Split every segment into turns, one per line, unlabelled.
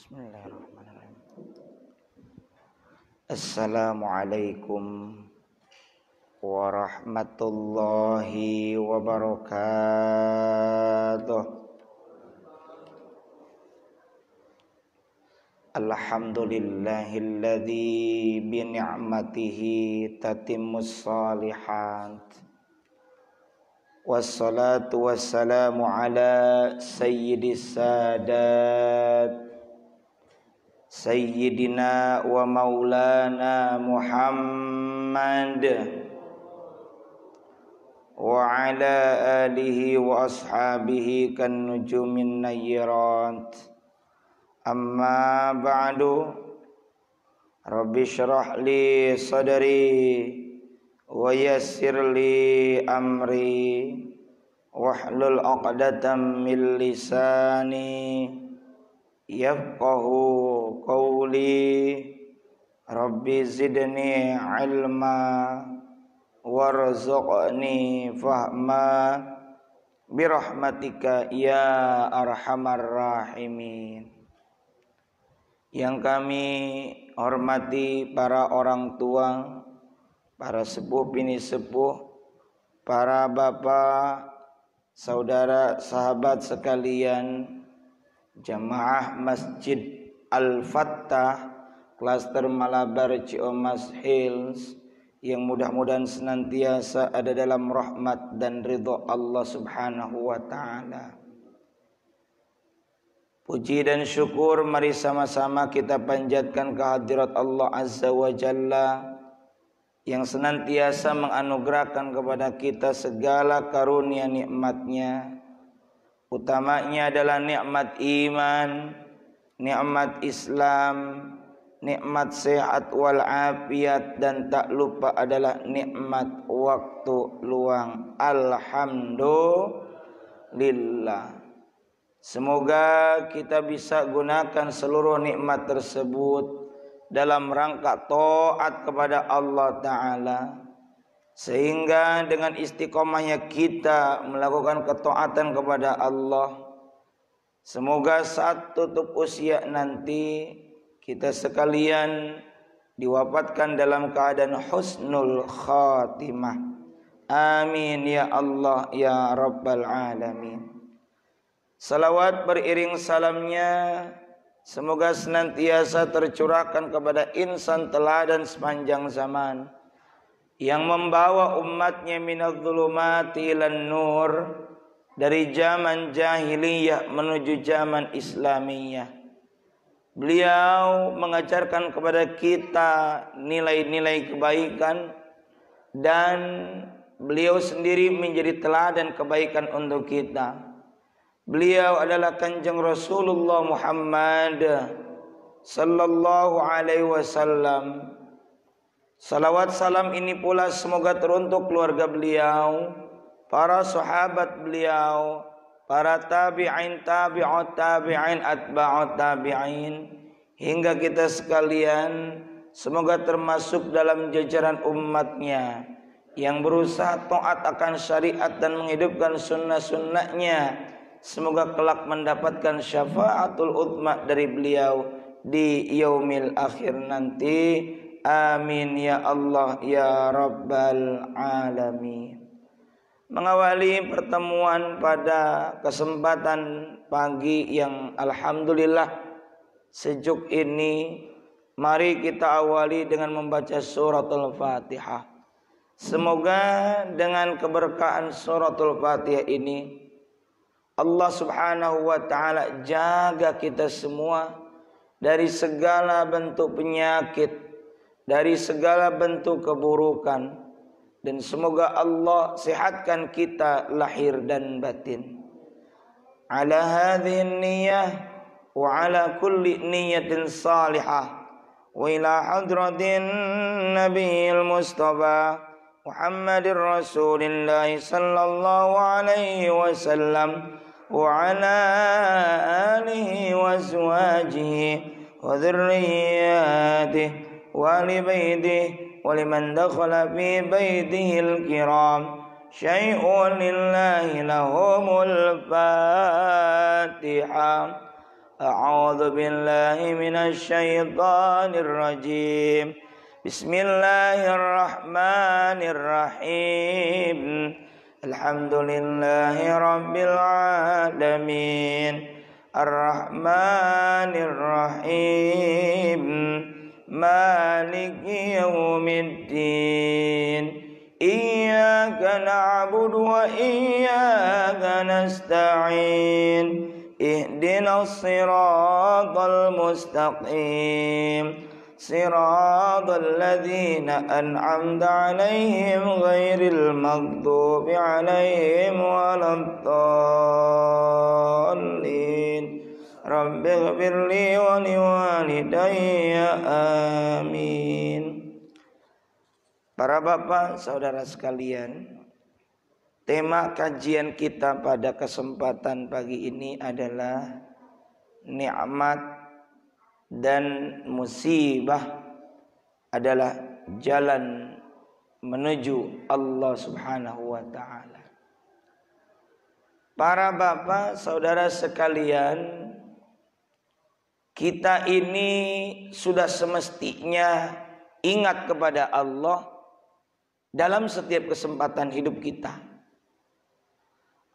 Bismillahirrahmanirrahim. Assalamualaikum warahmatullahi wabarakatuh. Alhamdulillahilladzi bi ni'matihi tatimmus shalihat. Wassalatu wassalamu ala sayyidis sadat Sayyidina wa maulana Muhammad wa ala alihi wa ashabihi kan nujumin nayyirat. Amma ba'du. Rabbi syrah li sadri wa yassir li amri wahlul 'uqdatam min lisani yafqahu qawli. Rabbi zidni ilma warzuqni fahma birahmatika ya arhamar rahimin. Yang kami hormati para orang tua, para sepuh bini sepuh, para bapak, saudara, sahabat sekalian, jamaah Masjid Al-Fattah Klaster Malabar Ciamas Hills, yang mudah-mudahan senantiasa ada dalam rahmat dan ridha Allah Subhanahu wa taala. Puji dan syukur mari sama-sama kita panjatkan kehadirat Allah Azza wa Jalla yang senantiasa menganugerahkan kepada kita segala karunia nikmatnya. Utamanya adalah nikmat iman, nikmat Islam, nikmat sehat wal afiat, dan tak lupa adalah nikmat waktu luang. Alhamdulillah. Semoga kita bisa gunakan seluruh nikmat tersebut dalam rangka taat kepada Allah Ta'ala, sehingga dengan istiqomahnya kita melakukan ketaatan kepada Allah, semoga saat tutup usia nanti kita sekalian diwafatkan dalam keadaan husnul khatimah. Amin ya Allah ya Rabbal Alamin. Salawat beriring salamnya semoga senantiasa tercurahkan kepada insan teladan sepanjang zaman, yang membawa umatnya minadh-dhulumati ilan nur, dari zaman jahiliyah menuju zaman islamiyah. Beliau mengajarkan kepada kita nilai-nilai kebaikan, dan beliau sendiri menjadi teladan kebaikan untuk kita. Beliau adalah Kanjeng Rasulullah Muhammad sallallahu alaihi wasallam. Salawat salam ini pula semoga teruntuk keluarga beliau, para sahabat beliau, para tabi'in, tabi'ut tabi'in, atba'ut tabi'in, hingga kita sekalian semoga termasuk dalam jajaran umatnya yang berusaha taat akan syariat dan menghidupkan sunnah-sunnahnya. Semoga kelak mendapatkan syafaatul uzma dari beliau di yaumil akhir nanti. Amin ya Allah ya Rabbal Alamin. Mengawali pertemuan pada kesempatan pagi yang alhamdulillah sejuk ini, mari kita awali dengan membaca suratul Fatihah. Semoga dengan keberkahan suratul Fatihah ini Allah Subhanahu wa ta'ala jaga kita semua dari segala bentuk penyakit, dari segala bentuk keburukan, dan semoga Allah sehatkan kita lahir dan batin. Ala hadhihi niyyah wa ala kulli niyyatin salihah wa ila hadratin nabiyil mustafa Muhammadir Rasulillah sallallahu alaihi wasallam wa ala alihi wa azwajihi wa dhurriyyatihi wa li baitihi wa liman dakhala fi baitihi al-kiram syai'un lillahi lahumul fatihah. A'udzu billahi minasy syaithanir rajim. Bismillahirrahmanirrahim. Alhamdulillahi rabbil alamin. Ar-Rahmanir Rahim. Maliki yaumiddin. Iyyaka na'budu wa iyyaka nasta'in. Ihdinas siratal mustaqim. Siratal ladzina an'amta 'alaihim ghairil maghdubi 'alaihim waladdallin. Rabbighfirli wa liwalidayya. Amin. Para bapak, saudara sekalian, tema kajian kita pada kesempatan pagi ini adalah nikmat dan musibah adalah jalan menuju Allah Subhanahu wa taala. Para bapak, saudara sekalian, kita ini sudah semestinya ingat kepada Allah dalam setiap kesempatan hidup kita.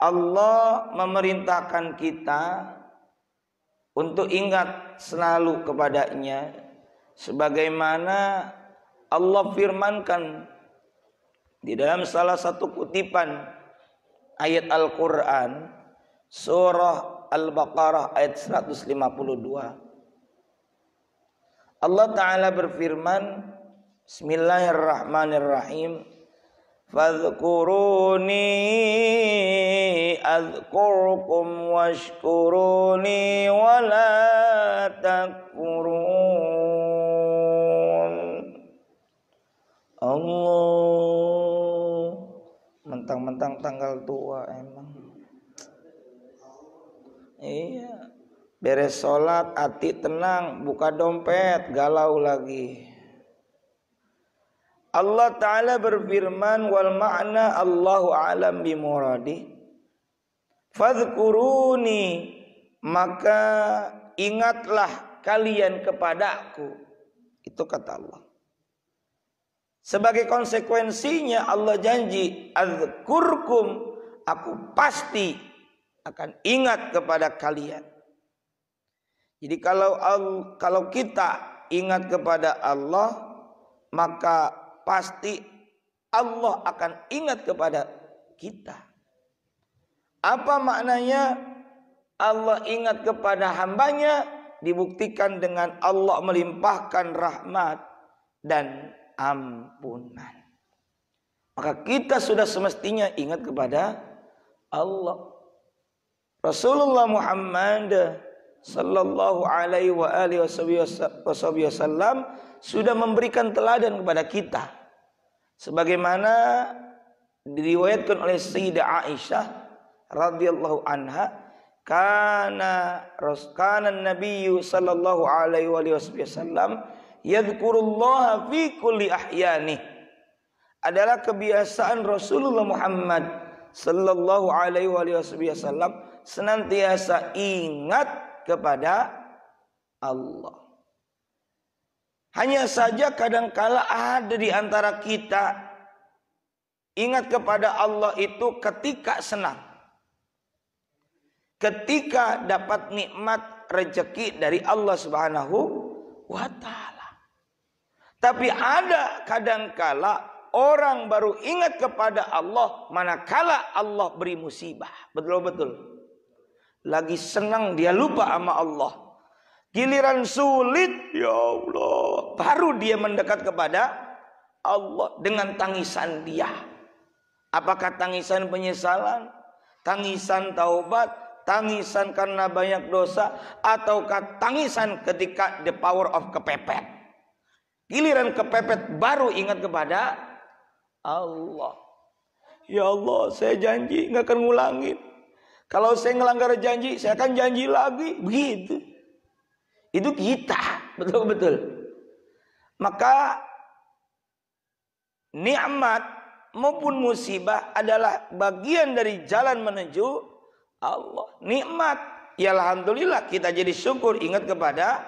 Allah memerintahkan kita untuk ingat selalu kepadanya, sebagaimana Allah firmankan di dalam salah satu kutipan ayat Al-Quran, surah Al-Baqarah ayat 152. Allah Ta'ala berfirman, Bismillahirrahmanirrahim. Fadhkuruni adhkurkum washkuruni wala takfurun. Allah, mentang-mentang tanggal tua emang. Iya, beres sholat hati tenang, buka dompet galau lagi. Allah Ta'ala berfirman, wal ma'na Allahu a'lam bimuradi. Fadhkuruni, maka ingatlah kalian kepadaku. Itu kata Allah. Sebagai konsekuensinya Allah janji, adzkurkum, aku pasti akan ingat kepada kalian. Jadi kalau kita ingat kepada Allah, maka pasti Allah akan ingat kepada kita. Apa maknanya Allah ingat kepada hambanya? Dibuktikan dengan Allah melimpahkan rahmat dan ampunan. Maka kita sudah semestinya ingat kepada Allah. Rasulullah Muhammad sallallahu alaihi wa alihi wasallam sudah memberikan teladan kepada kita, sebagaimana diriwayatkan oleh Sayyidah Aisyah radhiyallahu anha, kana Nabiyyu sallallahu alaihi wasallam yadhkurullaha fi kulli ahyani. Adalah kebiasaan Rasulullah Muhammad sallallahu alaihi wasallam senantiasa ingat kepada Allah. Hanya saja kadangkala ada di antara kita ingat kepada Allah itu ketika senang, ketika dapat nikmat rezeki dari Allah Subhanahu wa taala. Tapi ada kadangkala orang baru ingat kepada Allah manakala Allah beri musibah. Betul-betul. Lagi senang dia lupa sama Allah. Giliran sulit, ya Allah, baru dia mendekat kepada Allah dengan tangisan dia. Apakah tangisan penyesalan, tangisan taubat, tangisan karena banyak dosa, ataukah tangisan ketika the power of kepepet? Giliran kepepet baru ingat kepada Allah. Ya Allah, saya janji nggak akan ngulangin. Kalau saya ngelanggar janji, saya akan janji lagi. Begitu. Itu kita, betul-betul. Maka nikmat maupun musibah adalah bagian dari jalan menuju Allah. Nikmat ya alhamdulillah kita jadi syukur, ingat kepada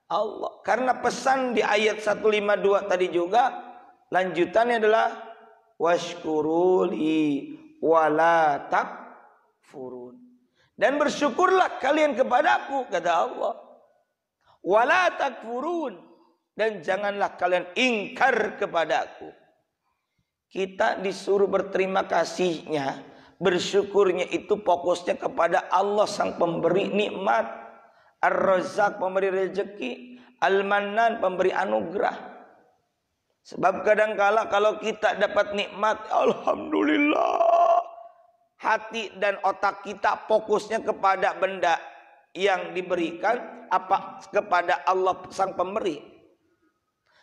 Allah. Karena pesan di ayat 152 tadi juga lanjutannya adalah washkuruli wala takfurun. Dan bersyukurlah kalian kepadaku, kata Allah. Wala takfurun, dan janganlah kalian ingkar kepadaku. Kita disuruh berterima kasihnya, bersyukurnya itu fokusnya kepada Allah sang pemberi nikmat, Ar-Razzaq pemberi rezeki, Al-Mannan pemberi anugerah. Sebab kadangkala kalau kita dapat nikmat, alhamdulillah, hati dan otak kita fokusnya kepada benda yang diberikan, apa kepada Allah sang pemberi.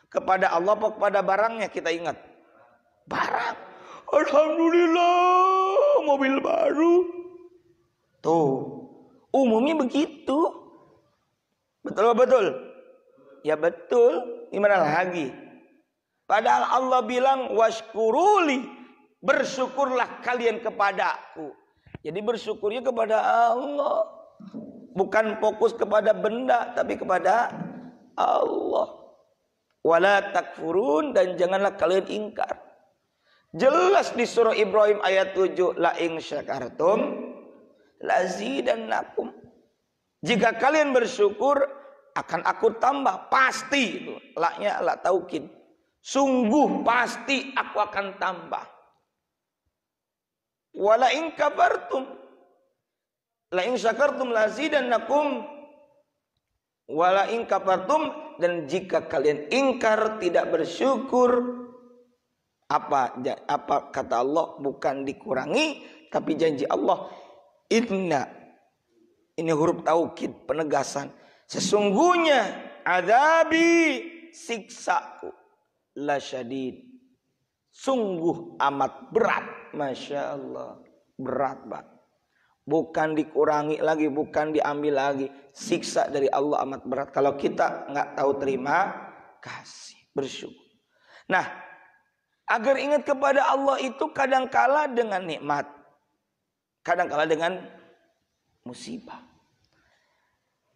Kepada Allah apa kepada barangnya kita ingat? Barang. Alhamdulillah, mobil baru. Tuh, umumnya begitu. Betul betul? Ya betul. Gimana lagi? Padahal Allah bilang washkuruli, bersyukurlah kalian kepadaku. Jadi bersyukurnya kepada Allah, bukan fokus kepada benda, tapi kepada Allah. Wala takfurun, dan janganlah kalian ingkar. Jelas di surah Ibrahim ayat 7, la in syakartum lazidannakum. Jika kalian bersyukur, akan aku tambah. Pasti itu. La-nya la taukid. Sungguh pasti aku akan tambah. Wala in kafartum la in syakartum lazidannakum. Wala in kafartum, dan jika kalian ingkar tidak bersyukur, apa kata Allah, bukan dikurangi, tapi janji Allah, inna, ini huruf taukid penegasan, sesungguhnya adabi, siksaku, la syadid, sungguh amat berat. Masya Allah, berat banget. Bukan dikurangi lagi, bukan diambil lagi. Siksa dari Allah amat berat kalau kita nggak tahu terima kasih, bersyukur. Nah, agar ingat kepada Allah itu kadangkala dengan nikmat, kadangkala dengan musibah.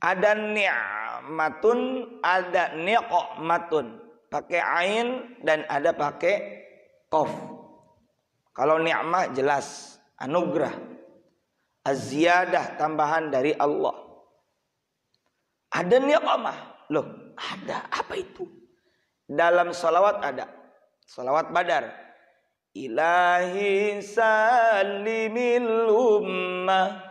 Ada ni'matun, ada niqmatun, pakai ain, dan ada pakai qaf. Kalau ni'mah jelas anugerah, az-ziyadah, tambahan dari Allah. Ada niqmah. Loh, ada apa itu? Dalam salawat ada. Salawat Badar. Ilahi salimil ummah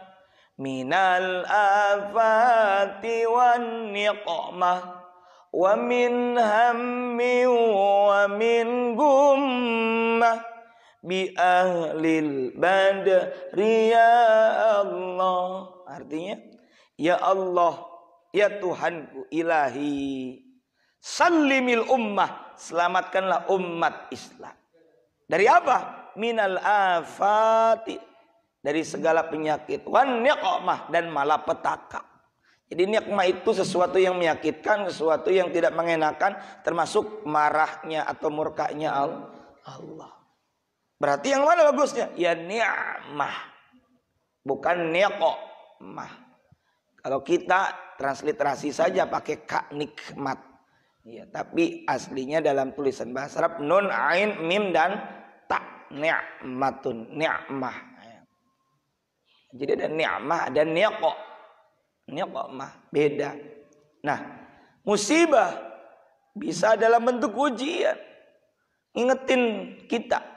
minal afati wan niqmah wa min hammi wa min gummah bi ahlil badri ya Allah. Artinya, ya Allah, ya Tuhanku, ilahi salimil ummah, selamatkanlah umat Islam. Dari apa? Minal afati, dari segala penyakit, wan niqmah, dan malapetaka. Jadi nikmah itu sesuatu yang menyakitkan, sesuatu yang tidak mengenakan, termasuk marahnya atau murkanya Allah. Berarti yang mana bagusnya? Ya ni'mah, bukan niqmah. Kalau kita transliterasi saja pakai ka, nikmat. Ya, tapi aslinya dalam tulisan bahasa Arab nun, ain, mim, dan ta, ni'matun, ni'mah. Jadi ada ni'mah, ada niqmah, beda. Nah, musibah bisa dalam bentuk ujian, ingetin kita.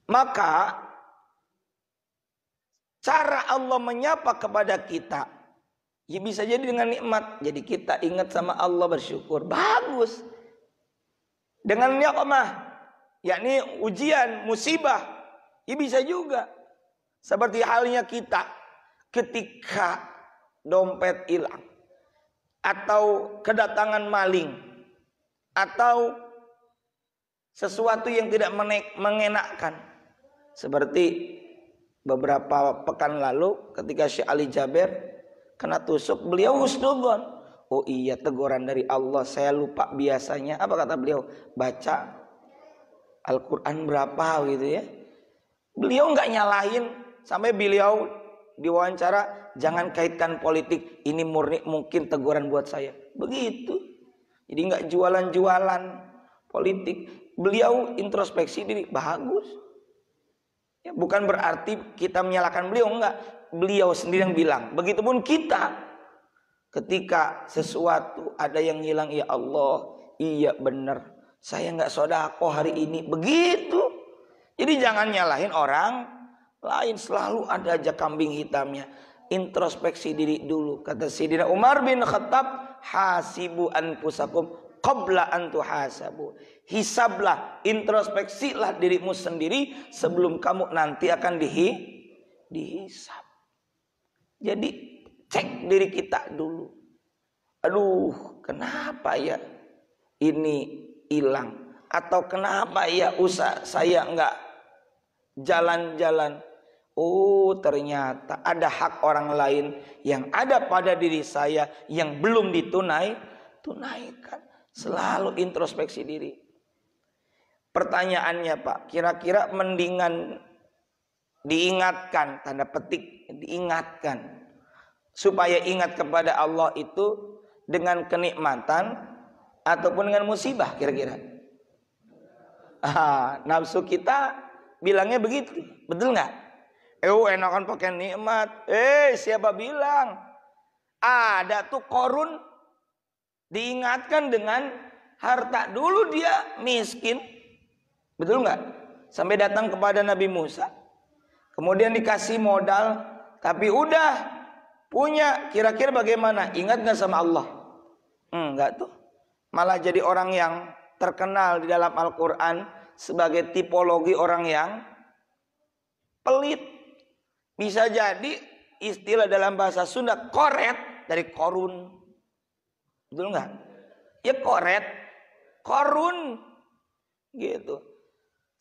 Maka cara Allah menyapa kepada kita, ya bisa jadi dengan nikmat. Jadi kita ingat sama Allah, bersyukur, bagus. Dengan niqmah, yakni ujian, musibah, ya bisa juga. Seperti halnya kita ketika dompet hilang, atau kedatangan maling, atau sesuatu yang tidak mengenakan. Seperti beberapa pekan lalu ketika Syekh Ali Jaber kena tusuk, beliau husnudzon. Oh iya, teguran dari Allah, saya lupa biasanya. Apa kata beliau? Baca Al-Quran berapa gitu ya. Beliau nggak nyalahin, sampai beliau diwawancara, jangan kaitkan politik. Ini murni mungkin teguran buat saya. Begitu. Jadi nggak jualan-jualan politik. Beliau introspeksi diri, bagus. Ya, bukan berarti kita menyalahkan beliau, enggak. Beliau sendiri yang bilang. Begitupun kita, ketika sesuatu ada yang hilang, ya Allah, iya benar, saya nggak sedekah hari ini. Begitu. Jadi jangan nyalahin orang lain, selalu ada aja kambing hitamnya. Introspeksi diri dulu. Kata Sayyidina Umar bin Khattab, hasibu anfusakum qabla an tuhasabu. Hisablah, introspeksilah dirimu sendiri sebelum kamu nanti akan dihisab. Jadi cek diri kita dulu. Aduh, kenapa ya ini hilang? Atau kenapa ya usaha saya enggak jalan-jalan? Oh, ternyata ada hak orang lain yang ada pada diri saya yang belum tunaikan. Selalu introspeksi diri. Pertanyaannya Pak, kira-kira mendingan diingatkan, tanda petik diingatkan, supaya ingat kepada Allah itu dengan kenikmatan ataupun dengan musibah kira-kira? Nafsu kita bilangnya begitu, betul nggak? Enakan pakai nikmat. Siapa bilang? Ada tuh Korun diingatkan dengan harta. Dulu dia miskin, betul nggak? Sampai datang kepada Nabi Musa, kemudian dikasih modal, tapi udah punya. Kira-kira bagaimana? Ingat nggak sama Allah? Enggak tuh. Malah jadi orang yang terkenal di dalam Al-Quran sebagai tipologi orang yang pelit. Bisa jadi istilah dalam bahasa Sunda koret dari korun. Betul nggak? Ya koret, korun gitu.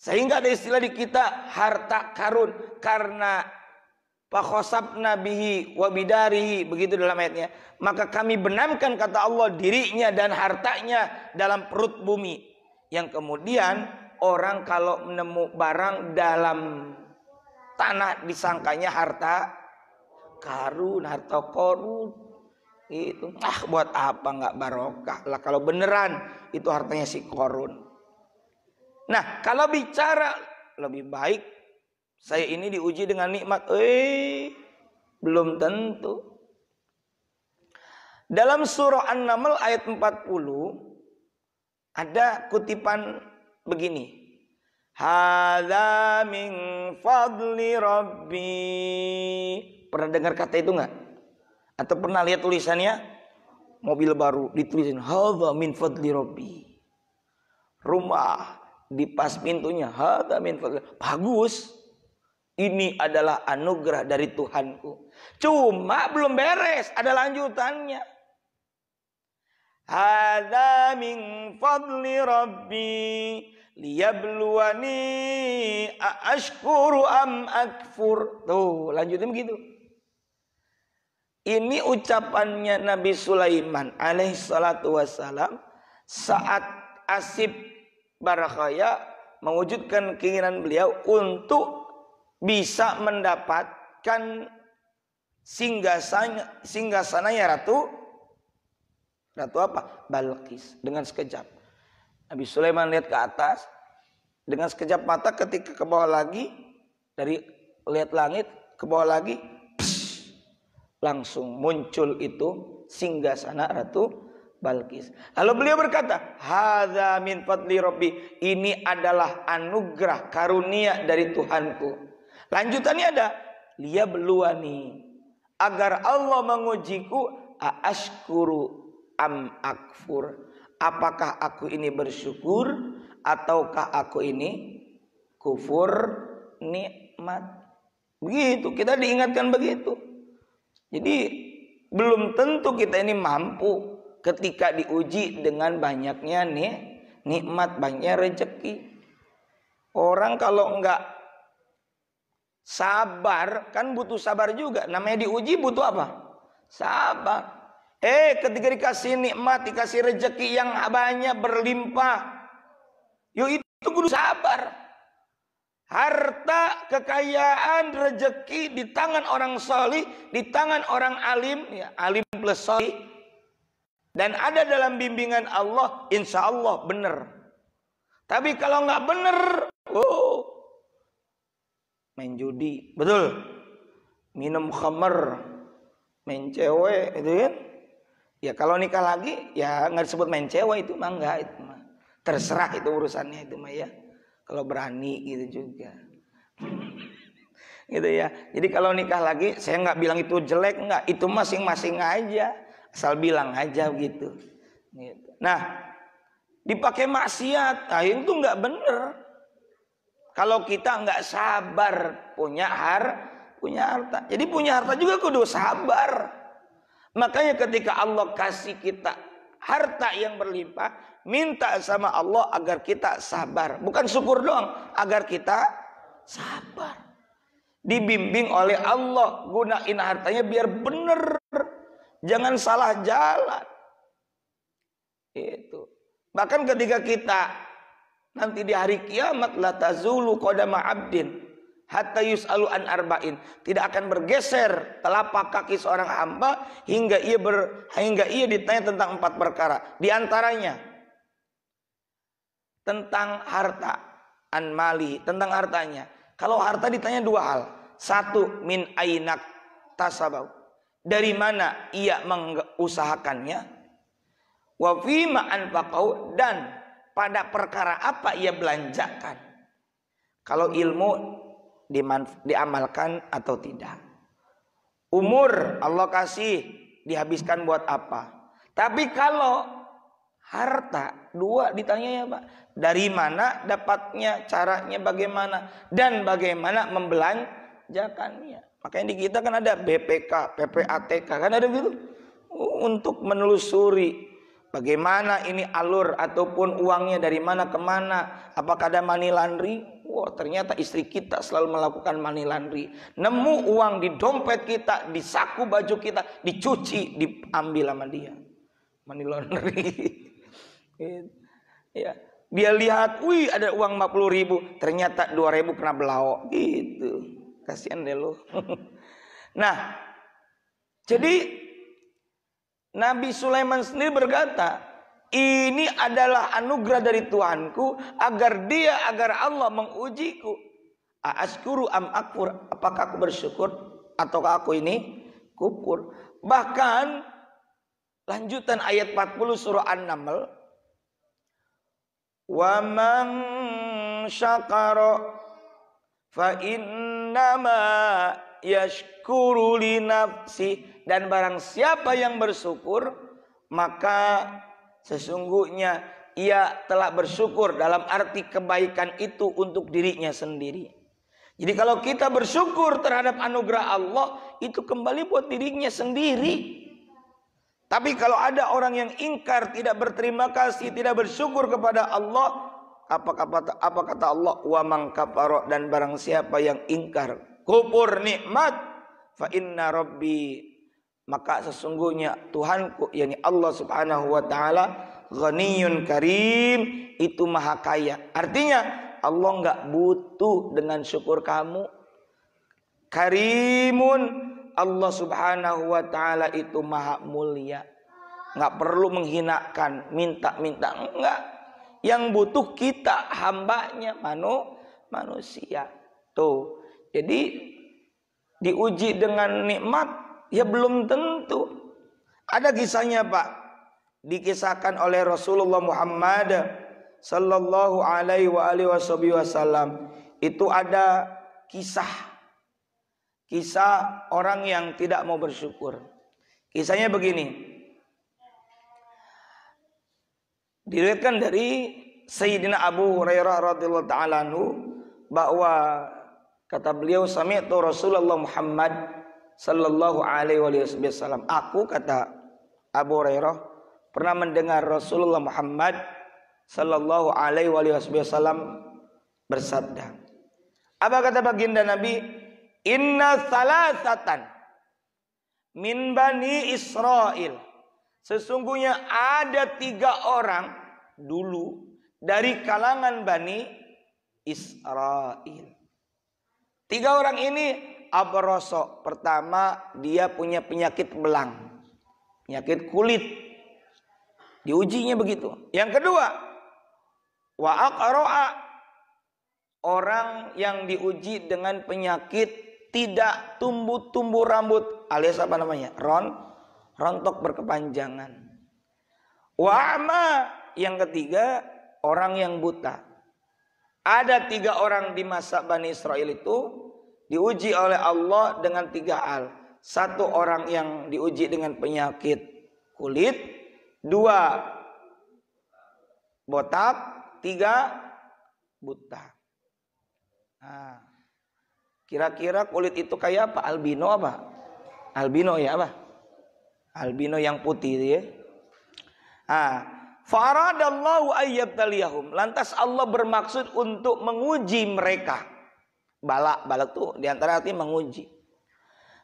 Sehingga ada istilah di kita harta karun, karena fakhosabna bihi wa bidarihi, begitu dalam ayatnya. Maka kami benamkan, kata Allah, dirinya dan hartanya dalam perut bumi. Yang kemudian orang kalau menemu barang dalam tanah disangkanya harta karun, harta korun gitu. Buat apa nggak barokah lah kalau beneran itu hartanya si korun. Nah, kalau bicara lebih baik saya ini diuji dengan nikmat, belum tentu. Dalam surah An-Naml ayat 40 ada kutipan begini. Hadza min fadli rabbi. Pernah dengar kata itu enggak? Atau pernah lihat tulisannya? Mobil baru ditulisin hadza min fadli rabbi. Rumah di pas pintunya hadza min fadli. Bagus. Ini adalah anugerah dari Tuhanku. Cuma belum beres, ada lanjutannya. Hadza min fadli rabbi liyabluwani aashkuru am akfur. Tuh, lanjutnya begitu. Ini ucapannya Nabi Sulaiman alaihissalatu wassalam saat Asib Barakaya mewujudkan keinginan beliau untuk bisa mendapatkan singgasananya Ratu apa? Balqis dengan sekejap. Nabi Sulaiman lihat ke atas dengan sekejap mata, ketika ke bawah lagi, dari lihat langit ke bawah lagi, langsung muncul itu singgasana Ratu Balqis. Lalu beliau berkata, hadza min fadli rabbi, ini adalah anugerah karunia dari Tuhanku. Lanjutannya ada, liyabluwani, agar Allah mengujiku, aashkuru am akfur, apakah aku ini bersyukur ataukah aku ini kufur nikmat. Begitu, kita diingatkan begitu. Jadi belum tentu kita ini mampu ketika diuji dengan banyaknya nikmat, banyaknya rezeki. Orang kalau enggak sabar, kan butuh sabar juga. Namanya diuji butuh apa? Sabar. Ketika dikasih nikmat, dikasih rezeki yang banyak berlimpah, itu kudu sabar. Harta, kekayaan, rezeki di tangan orang solih, di tangan orang alim, ya, alim plus solih, dan ada dalam bimbingan Allah, insya Allah benar. Tapi kalau nggak benar, main judi, betul, minum khamar, main cewek, itu kan? Ya kalau nikah lagi, ya nggak disebut main cewek itu mah enggak, itu mah terserah itu urusannya itu mah ya. Kalau berani gitu juga, gitu ya. Jadi kalau nikah lagi, saya nggak bilang itu jelek, nggak. Itu masing-masing aja, asal bilang aja gitu. Nah, dipakai maksiat, nah itu nggak bener. Kalau kita nggak sabar punya harta, jadi punya harta juga kudu sabar. Makanya ketika Allah kasih kita harta yang berlimpah, minta sama Allah agar kita sabar. Bukan syukur doang, agar kita sabar. Dibimbing oleh Allah, gunain hartanya biar bener. Jangan salah jalan. Itu. Bahkan ketika kita nanti di hari kiamat, la tazulu qadama 'abdin hatta yus'alu an arba'in. Tidak akan bergeser telapak kaki seorang hamba hingga ia ditanya tentang 4 perkara. Di antaranya tentang harta, an mali, tentang hartanya. Kalau harta ditanya 2 hal. 1, min ainak tasabau, dari mana ia mengusahakannya. Wa fima anfaqau, dan pada perkara apa ia belanjakan. Kalau ilmu diamalkan atau tidak. Umur Allah kasih, dihabiskan buat apa. Tapi kalau harta 2 ditanya ya Pak, dari mana dapatnya, caranya bagaimana, dan bagaimana membelanjakannya. Makanya di kita kan ada BPK, PPATK, kan ada gitu, untuk menelusuri bagaimana ini alur ataupun uangnya dari mana ke mana, apakah ada money laundry. Wah, ternyata istri kita selalu melakukan money laundry. Nemu uang di dompet kita, di saku baju kita, dicuci, diambil sama dia. Money laundry. Ya, dia lihat, wih ada uang 50.000, ternyata 2.000 pernah belao, gitu. Kasihan deh lo. Nah, jadi Nabi Sulaiman sendiri berkata, ini adalah anugerah dari Tuhanku agar Allah mengujiku. Aaskuru am akfur, apakah aku bersyukur ataukah aku ini kufur. Bahkan lanjutan ayat 40 surah An-Naml, wa man syakara fa innama yashkuru li nafsi, dan barang siapa yang bersyukur maka sesungguhnya ia telah bersyukur, dalam arti kebaikan itu untuk dirinya sendiri. Jadi kalau kita bersyukur terhadap anugerah Allah, itu kembali buat dirinya sendiri. Tapi kalau ada orang yang ingkar, tidak berterima kasih, tidak bersyukur kepada Allah, apa kata Allah? Wa man kafara, dan barang siapa yang ingkar, kufur nikmat, fa inna rabbi, maka sesungguhnya Tuhanku, yakni Allah Subhanahu wa taala, ghaniyun karim, itu maha kaya. Artinya Allah enggak butuh dengan syukur kamu. Karimun, Allah Subhanahu wa taala itu maha mulia. Enggak perlu menghinakan, minta-minta, enggak. Yang butuh kita, hambanya, manusia. Tuh. Jadi diuji dengan nikmat, ya belum tentu. Ada kisahnya Pak, dikisahkan oleh Rasulullah Muhammad sallallahu alaihi wasallam. Itu ada kisah orang yang tidak mau bersyukur. Kisahnya begini. Diriwayatkan dari Sayyidina Abu Hurairah radhiyallahu ta'ala anhu, bahwa kata beliau, sami'tu Rasulullah Muhammad sallallahu alaihi wasallam. Aku, kata Abu Hurairah, pernah mendengar Rasulullah Muhammad sallallahu alaihi wasallam bersabda. Apa kata baginda Nabi? Inna salasatan min bani Israel. Sesungguhnya ada 3 orang dulu dari kalangan Bani Israel. Tiga orang ini abroso. Pertama, dia punya penyakit belang, penyakit kulit. Diujinya begitu. Yang kedua, wa aqra'a, orang yang diuji dengan penyakit tidak tumbuh rambut, alias apa namanya? Rontok berkepanjangan. Wa a'ma, yang ketiga, orang yang buta. Ada tiga orang di masa Bani Israel itu diuji oleh Allah dengan tiga hal. Satu orang yang diuji dengan penyakit kulit, dua botak, tiga buta. Nah, kira-kira kulit itu kayak apa? Albino apa? Albino ya apa? Albino yang putih itu ya. Faradallahu ayyabtaliyahum. Lantas Allah bermaksud untuk menguji mereka. Balak tuh diantara arti menguji.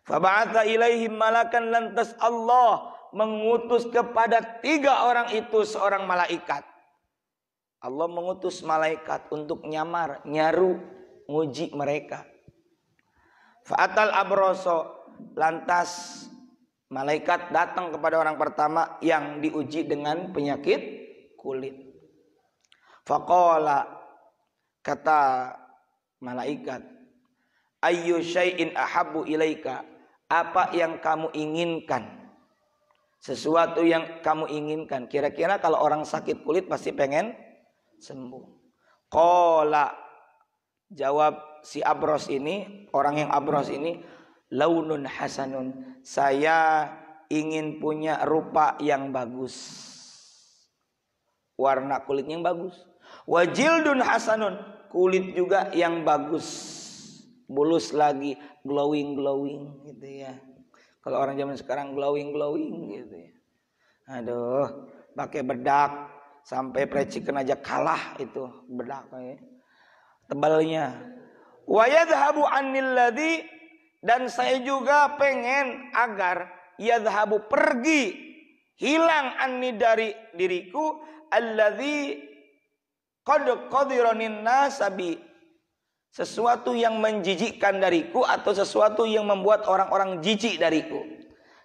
Faba'atha ilaihim malakan, lantas Allah mengutus kepada tiga orang itu seorang malaikat. Allah mengutus malaikat untuk nyaru, nguji mereka. Fa'atal abroso, lantas malaikat datang kepada orang pertama yang diuji dengan penyakit kulit. Faqala, kata malaikat, ayyu syai'in ahabbu ilaika, apa yang kamu inginkan? Sesuatu yang kamu inginkan. Kira-kira kalau orang sakit kulit pasti pengen sembuh. Qala, jawab si abros ini, orang yang abros ini, launun hasanun, saya ingin punya rupa yang bagus, warna kulitnya yang bagus. Wajildun hasanun, kulit juga yang bagus, bulus lagi, glowing gitu ya. Kalau orang zaman sekarang glowing gitu ya. Aduh, pakai bedak sampai preciken aja kalah itu bedak ya. Tebalnya. Wa yadhhabu anil ladzi, dan saya juga pengen agar yadhhabu, pergi, hilang anni dari diriku, alladzi qad qadiranin nasabi, sesuatu yang menjijikkan dariku atau sesuatu yang membuat orang-orang jijik dariku.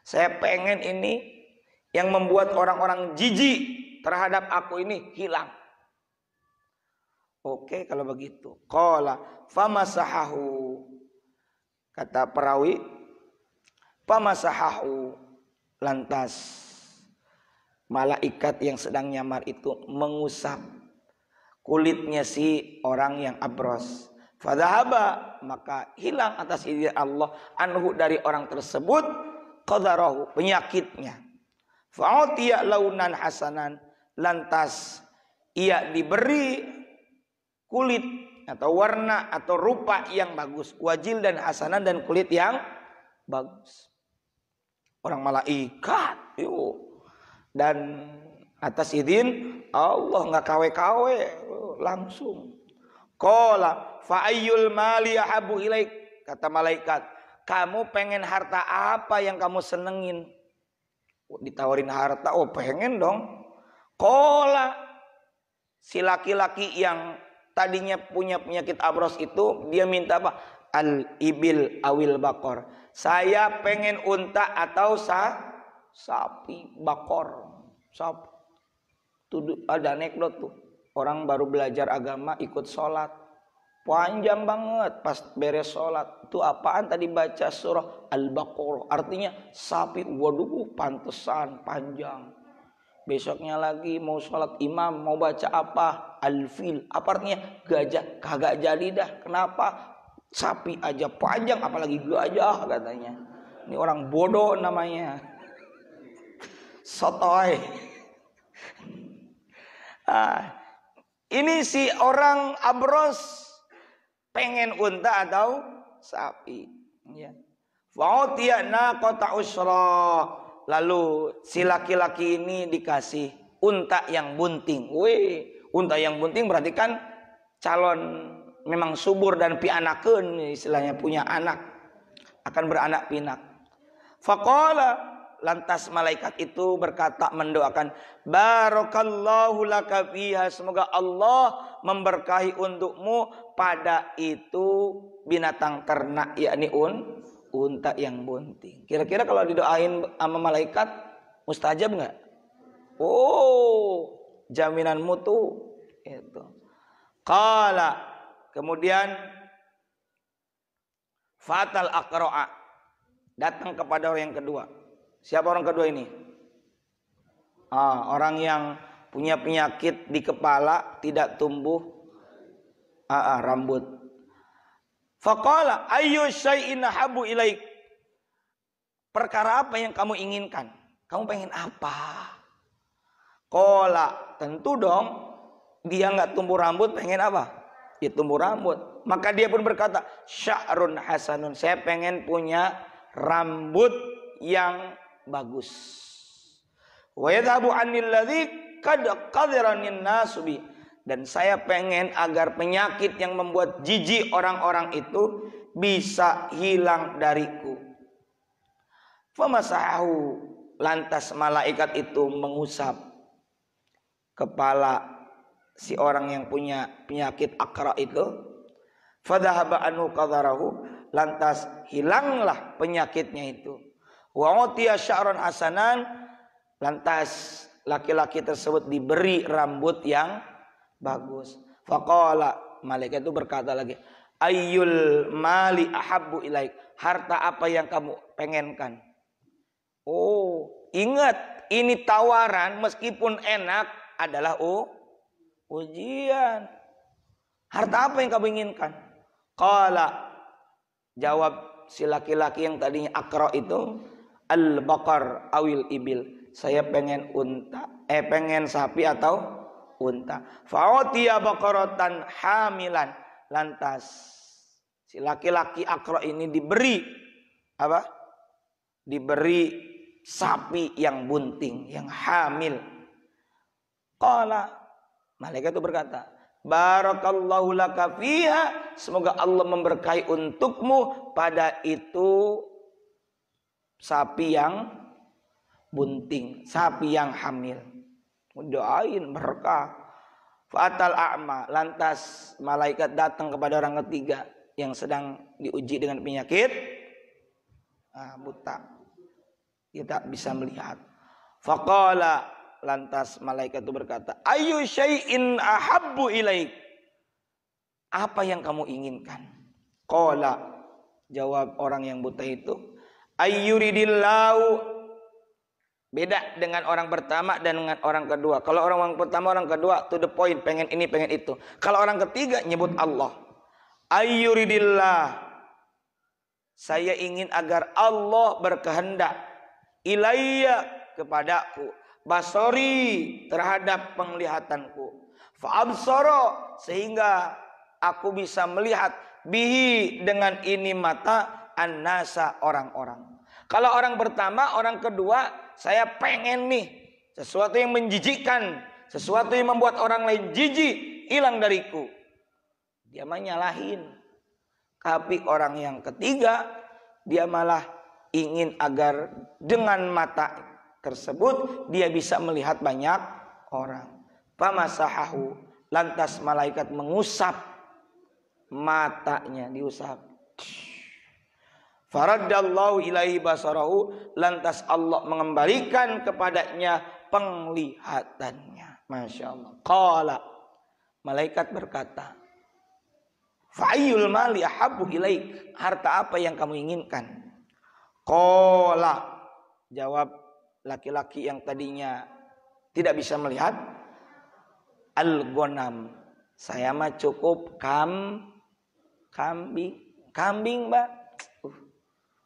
Saya pengen ini yang membuat orang-orang jijik terhadap aku ini hilang. Oke, kalau begitu. Qala famasahahu, kata perawi, famasahahu, lantas malaikat yang sedang nyamar itu mengusap kulitnya si orang yang abros. Fadhahaba, maka hilang atas izin Allah anhu, dari orang tersebut, qadarahu, penyakitnya. Fa'utiya launan hasanan, lantas ia diberi kulit atau warna atau rupa yang bagus. Wajil dan hasanan, dan kulit yang bagus. Orang malaikat, dan atas izin Allah, nggak kawe-kawe, langsung. Qala fa ayyul mali yahabu ilaik, kata malaikat, kamu pengen harta apa yang kamu senengin? Ditawarin harta, pengen dong. Qala, si laki-laki yang tadinya punya penyakit abros itu, dia minta apa? Al ibil awil bakor, saya pengen unta atau sapi bakor. Sapi. Tuh ada anekdot tuh. Orang baru belajar agama ikut sholat, panjang banget. Pas beres sholat, itu apaan tadi baca surah Al-Baqarah, artinya sapi. Waduh, pantesan panjang. Besoknya lagi mau sholat imam, mau baca apa? Al-Fil, apa artinya? Gajah. Kagak jadi dah. Kenapa? Sapi aja panjang, apalagi gajah katanya. Ini orang bodoh namanya, sotoy. Ini si orang abros pengen unta atau sapi. Ya. Fa'utiya naqata usra, lalu si laki-laki ini dikasih unta yang bunting. Unta yang bunting berarti kan calon memang subur dan pianakeun, istilahnya punya anak, akan beranak pinak. Faqala, lantas malaikat itu berkata mendoakan, barakallahu laka fiha, semoga Allah memberkahi untukmu pada itu binatang ternak, yakni unta yang bunting. Kira-kira kalau didoain sama malaikat mustajab nggak? Oh, jaminan mutu itu. Qala, kemudian fatal aqra'a, datang kepada orang yang kedua. Siapa orang kedua ini? Orang yang punya penyakit di kepala, tidak tumbuh rambut. Faqala ayyu syai'in habu ilaik, perkara apa yang kamu inginkan? Kamu pengen apa? Qala, tentu dong, dia nggak tumbuh rambut, pengen apa? Dia tumbuh rambut. Maka dia pun berkata, sya'run hasanun, saya pengen punya rambut yang bagus. Wa yadhabu 'anil ladzi qad qadiranin nasubi, dan saya pengen agar penyakit yang membuat jijik orang-orang itu bisa hilang dariku. Famasahu, lantas malaikat itu mengusap kepala si orang yang punya penyakit akra itu. Fadhahaba anhu qadarahu, lantas hilanglah penyakitnya itu. Wa utiya sya'ran hasanan, lantas laki-laki tersebut diberi rambut yang bagus. Faqala, malaikat itu berkata lagi, ayyul mali ahabbu ilaik, harta apa yang kamu pengenkan? Oh, ingat, ini tawaran meskipun enak adalah ujian. Harta apa yang kamu inginkan? Qala, jawab si laki-laki yang tadinya akra itu, al-baqar awil ibil, saya pengen pengen sapi atau unta. Fa'utiya baqaratan hamilan, lantas si laki-laki akra ini diberi apa? Diberi sapi yang bunting, yang hamil. Qala, malaikat itu berkata, barakallahu laka fiha, semoga Allah memberkahi untukmu pada itu sapi yang bunting, sapi yang hamil. Doain berkah. Fatal a'ma, lantas malaikat datang kepada orang ketiga yang sedang diuji dengan penyakit buta, dia tak bisa melihat. Faqala, lantas malaikat itu berkata, ayyu syai'in ahabbu ilaik, apa yang kamu inginkan? Qala, jawab orang yang buta itu, ayyuridillahu, beda dengan orang pertama dan dengan orang kedua. Kalau orang pertama, orang kedua to the point, pengen ini, pengen itu. Kalau orang ketiga nyebut Allah. Ayyuridillah, saya ingin agar Allah berkehendak, ilayya, kepadaku, basori, terhadap penglihatanku, fa'absara, sehingga aku bisa melihat, bihi, dengan ini mata, annasa, orang-orang. Kalau orang pertama, orang kedua, saya pengen nih sesuatu yang menjijikkan, sesuatu yang membuat orang lain jijik, hilang dariku, dia mah nyalahin. Tapi orang yang ketiga, dia malah ingin agar dengan mata tersebut dia bisa melihat banyak orang. Famasahahu, lantas malaikat mengusap matanya, diusap. Faraddallahu ilaihi basarahu, lantas Allah mengembalikan kepadanya penglihatannya. Masya Allah. Qala, malaikat berkata, fa'ayyul mali ahabbu ilaik, harta apa yang kamu inginkan? Qala, jawab laki-laki yang tadinya tidak bisa melihat, al-ghanam, saya mah cukup kambing mbak.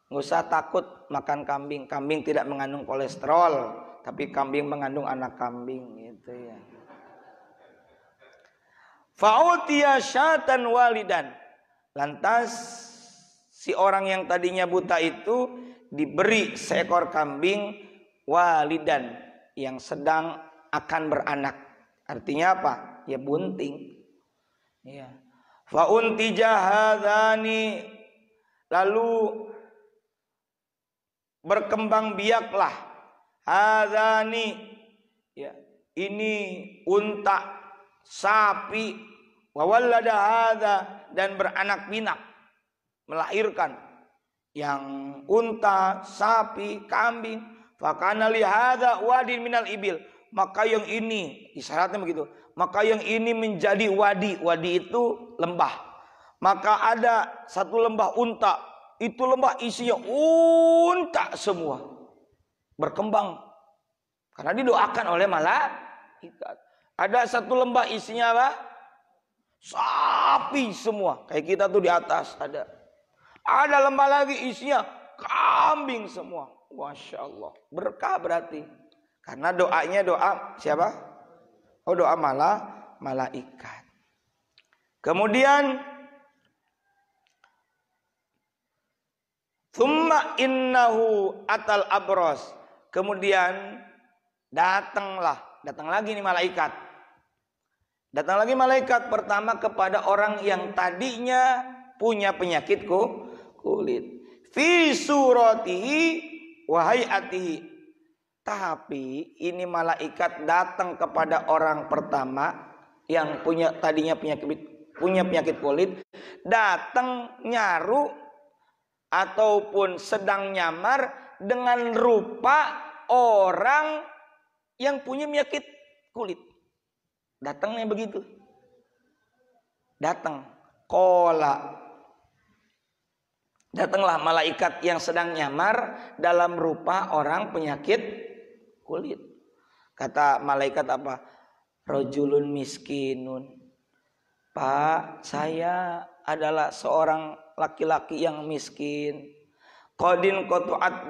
Nggak usah takut makan kambing, kambing tidak mengandung kolesterol, tapi kambing mengandung anak kambing, gitu ya. Fa'utiya syatan walidan, lantas si orang yang tadinya buta itu diberi seekor kambing walidan, yang sedang akan beranak. Artinya apa? Ya bunting. Ya. Fa'untija hadzani, lalu berkembang biaklah hadzani, ya, ini unta, sapi, wa wallada hadza, dan beranak pinak, melahirkan yang unta, sapi, kambing. Fakana li hadza wadin minal ibil, maka yang ini isyaratnya begitu, maka yang ini menjadi wadi. Wadi itu lembah. Maka ada satu lembah unta, itu lembah isinya unta semua, berkembang karena didoakan oleh malaikat. Ada satu lembah isinya apa? Sapi semua, kayak kita tuh di atas ada. Ada lembah lagi isinya kambing semua. Masya Allah, berkah berarti. Karena doanya doa siapa? Oh, doa malaikat. Kemudian thumma innahu atal abros. Kemudian datang lagi nih malaikat. Datang lagi malaikat pertama kepada orang yang tadinya punya penyakit kulit. Fi suratihi wa hayatihi. Tapi ini malaikat datang kepada orang pertama yang tadinya punya penyakit kulit, datang nyaru ataupun sedang nyamar dengan rupa orang yang punya penyakit kulit. Datangnya begitu. Datang. Kola. Datanglah malaikat yang sedang nyamar dalam rupa orang penyakit kulit. Kata malaikat apa? Rajulun miskinun. Pak, saya adalah seorang laki-laki yang miskin. Qadin qatu'at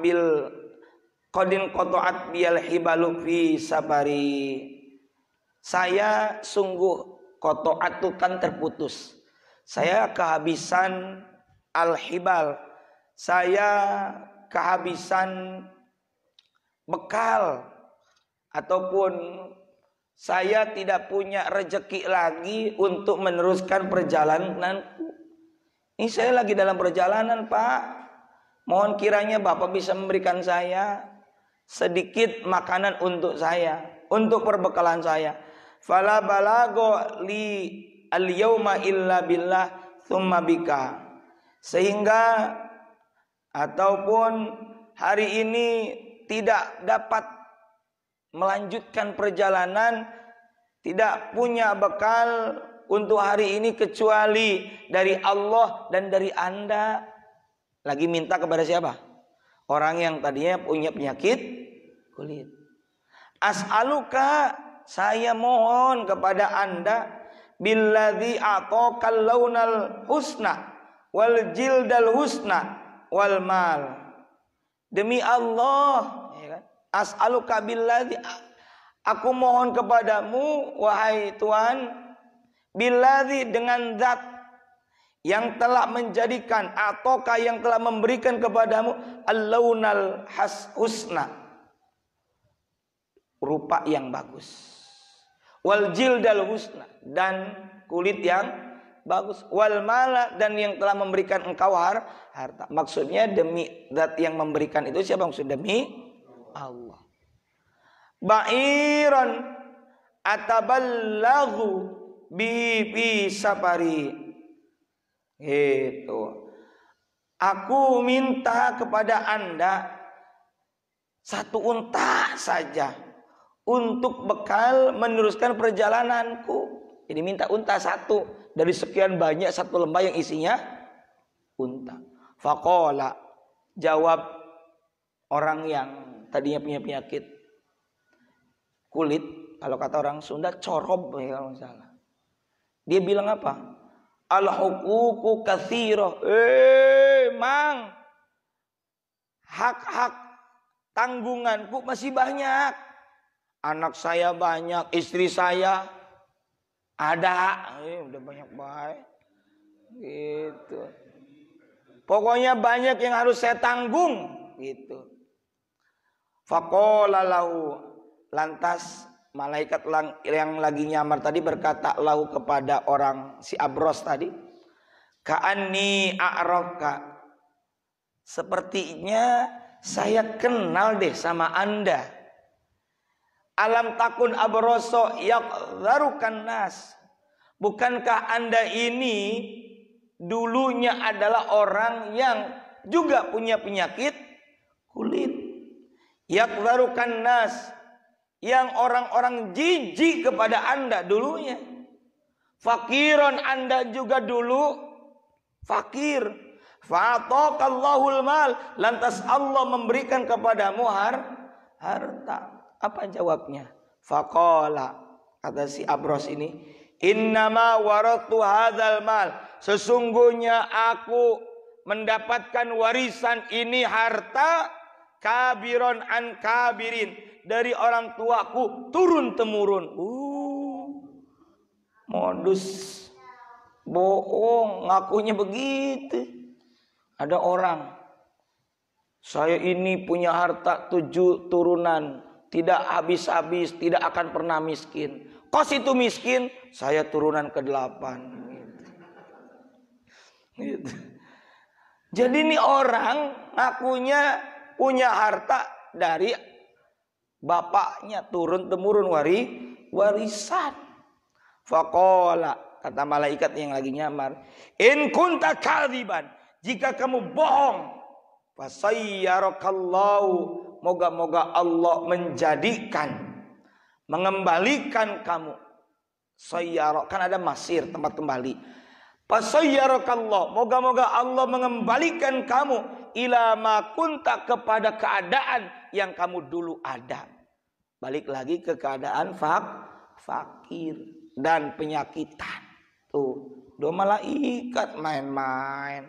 bil hibalu fi sabari. Saya sungguh qatu'at itu kan terputus. Saya kehabisan al-hibal. Saya kehabisan bekal, ataupun saya tidak punya rezeki lagi untuk meneruskan perjalananku. Ini saya lagi dalam perjalanan, Pak. Mohon kiranya Bapak bisa memberikan saya sedikit makanan untuk saya, untuk perbekalan saya. Fala balago li al-yauma illa billah thumma bika. Sehingga ataupun hari ini tidak dapat melanjutkan perjalanan, tidak punya bekal untuk hari ini kecuali dari Allah dan dari Anda. Lagi minta kepada siapa? Orang yang tadinya punya penyakit kulit. As'aluka, saya mohon kepada Anda, billadzi a'taqal launal husna wal jildal husna wal mal. Demi Allah, ya kan? As'aluka billadzi, aku mohon kepadamu wahai Tuhan, billadzi, dengan zat yang telah menjadikan, ataukah yang telah memberikan kepadamu al-launal husna, rupa yang bagus, wal jildal husna, dan kulit yang bagus, wal mala, dan yang telah memberikan engkau harta. Maksudnya demi zat yang memberikan itu siapa? Maksud demi Allah. Ba'iran ataballahu bi safari. Itu. Aku minta kepada Anda satu unta saja untuk bekal meneruskan perjalananku. Jadi minta unta satu dari sekian banyak satu lembah yang isinya unta. Faqala, jawab orang yang tadinya punya penyakit kulit, kalau kata orang Sunda corob ya kalau salah. Dia bilang apa? Al-huququ katsira. Mang, hak-hak tanggunganku masih banyak. Anak saya banyak, istri saya ada, udah banyak baik. Gitu. Pokoknya banyak yang harus saya tanggung, gitu. Faqala lahu, lantas malaikat yang lagi nyamar tadi berkata lahu kepada orang si Abros tadi, ka'anni a'rafka, sepertinya saya kenal deh sama Anda. Alam takun abroso yaqdharukan nas. Bukankah Anda ini dulunya adalah orang yang juga punya penyakit kulit? Yaqdharukan nas, yang orang-orang jijik kepada Anda dulunya. Fakiron, Anda juga dulu fakir. Fa'ataqallahul mal, lantas Allah memberikan kepadamu harta. Apa jawabnya? Faqala, kata si Abros ini, innama waratu hadzal mal, sesungguhnya aku mendapatkan warisan ini harta kabiron an kabirin, dari orang tuaku turun temurun. Modus bohong, ngakunya begitu. Ada orang, saya ini punya harta 7 turunan, tidak habis-habis, tidak akan pernah miskin. Kos itu miskin, saya turunan ke-8. Gitu. Jadi ini orang ngakunya punya harta dari bapaknya, turun temurun warisan. Faqala, kata malaikat yang lagi nyamar, in kunta kadziban, jika kamu bohong, fasayyarakallahu, moga-moga Allah mengembalikan kamu. Sayyara, kan ada masir, tempat kembali. Fasayyarakallahu, moga-moga Allah mengembalikan kamu ila ma kunta, kepada keadaan yang kamu dulu ada. Balik lagi ke keadaan fakir dan penyakitan. Tuh, 2 malaikat main-main.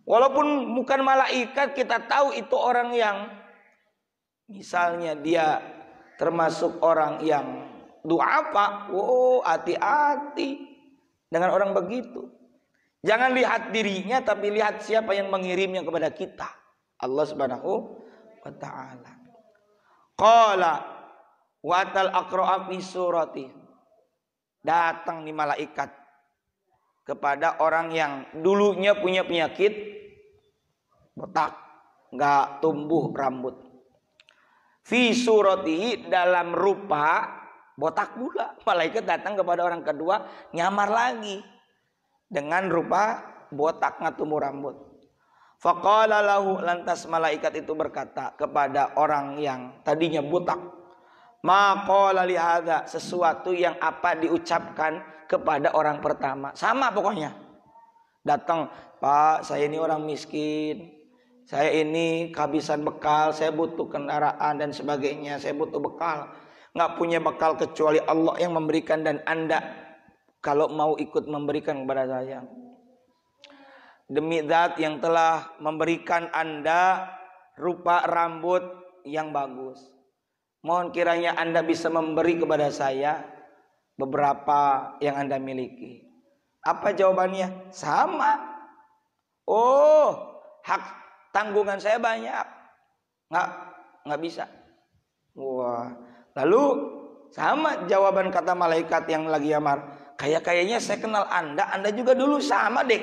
Walaupun bukan malaikat, kita tahu itu orang yang misalnya dia termasuk orang yang du'afa. Hati-hati dengan orang begitu. Jangan lihat dirinya, tapi lihat siapa yang mengirimnya kepada kita. Allah Subhanahu wa ta'ala. Qala watal aqra'a fi surati. Datang nih malaikat kepada orang yang dulunya punya penyakit botak, nggak tumbuh rambut. Fi surati, dalam rupa botak pula. Malaikat datang kepada orang kedua, nyamar lagi dengan rupa botak, nggak tumbuh rambut. Faqala lahu, lantas malaikat itu berkata kepada orang yang tadinya botak, ma qala li hadza, sesuatu yang apa diucapkan kepada orang pertama. Sama pokoknya. Datang, Pak, saya ini orang miskin, saya ini kehabisan bekal, saya butuh kendaraan dan sebagainya, saya butuh bekal. Nggak punya bekal kecuali Allah yang memberikan, dan Anda kalau mau ikut memberikan kepada saya. Demi zat yang telah memberikan Anda rupa rambut yang bagus, mohon kiranya Anda bisa memberi kepada saya beberapa yang Anda miliki. Apa jawabannya? Sama. Hak tanggungan saya banyak. Nggak bisa. Wah. Lalu sama jawaban kata malaikat yang lagi amar. Kayaknya saya kenal Anda juga dulu sama deh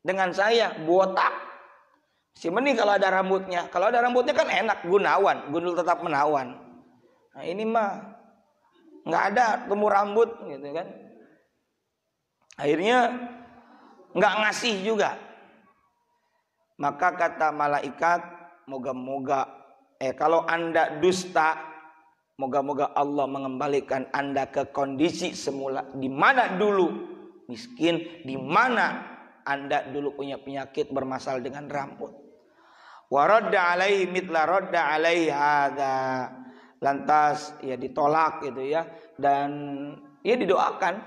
dengan saya, botak. Si mending kalau ada rambutnya. Kalau ada rambutnya kan enak, gunawan, gundul tetap menawan. Nah ini mah nggak ada, tumbuh rambut gitu kan. Akhirnya nggak ngasih juga. Maka kata malaikat, moga-moga kalau Anda dusta, moga-moga Allah mengembalikan Anda ke kondisi semula, di mana dulu miskin, di mana Anda dulu punya penyakit bermasalah dengan rambut. Wa radda alaihi mithla radda alaihi hadza. Lantas ya ditolak gitu ya, dan ya didoakan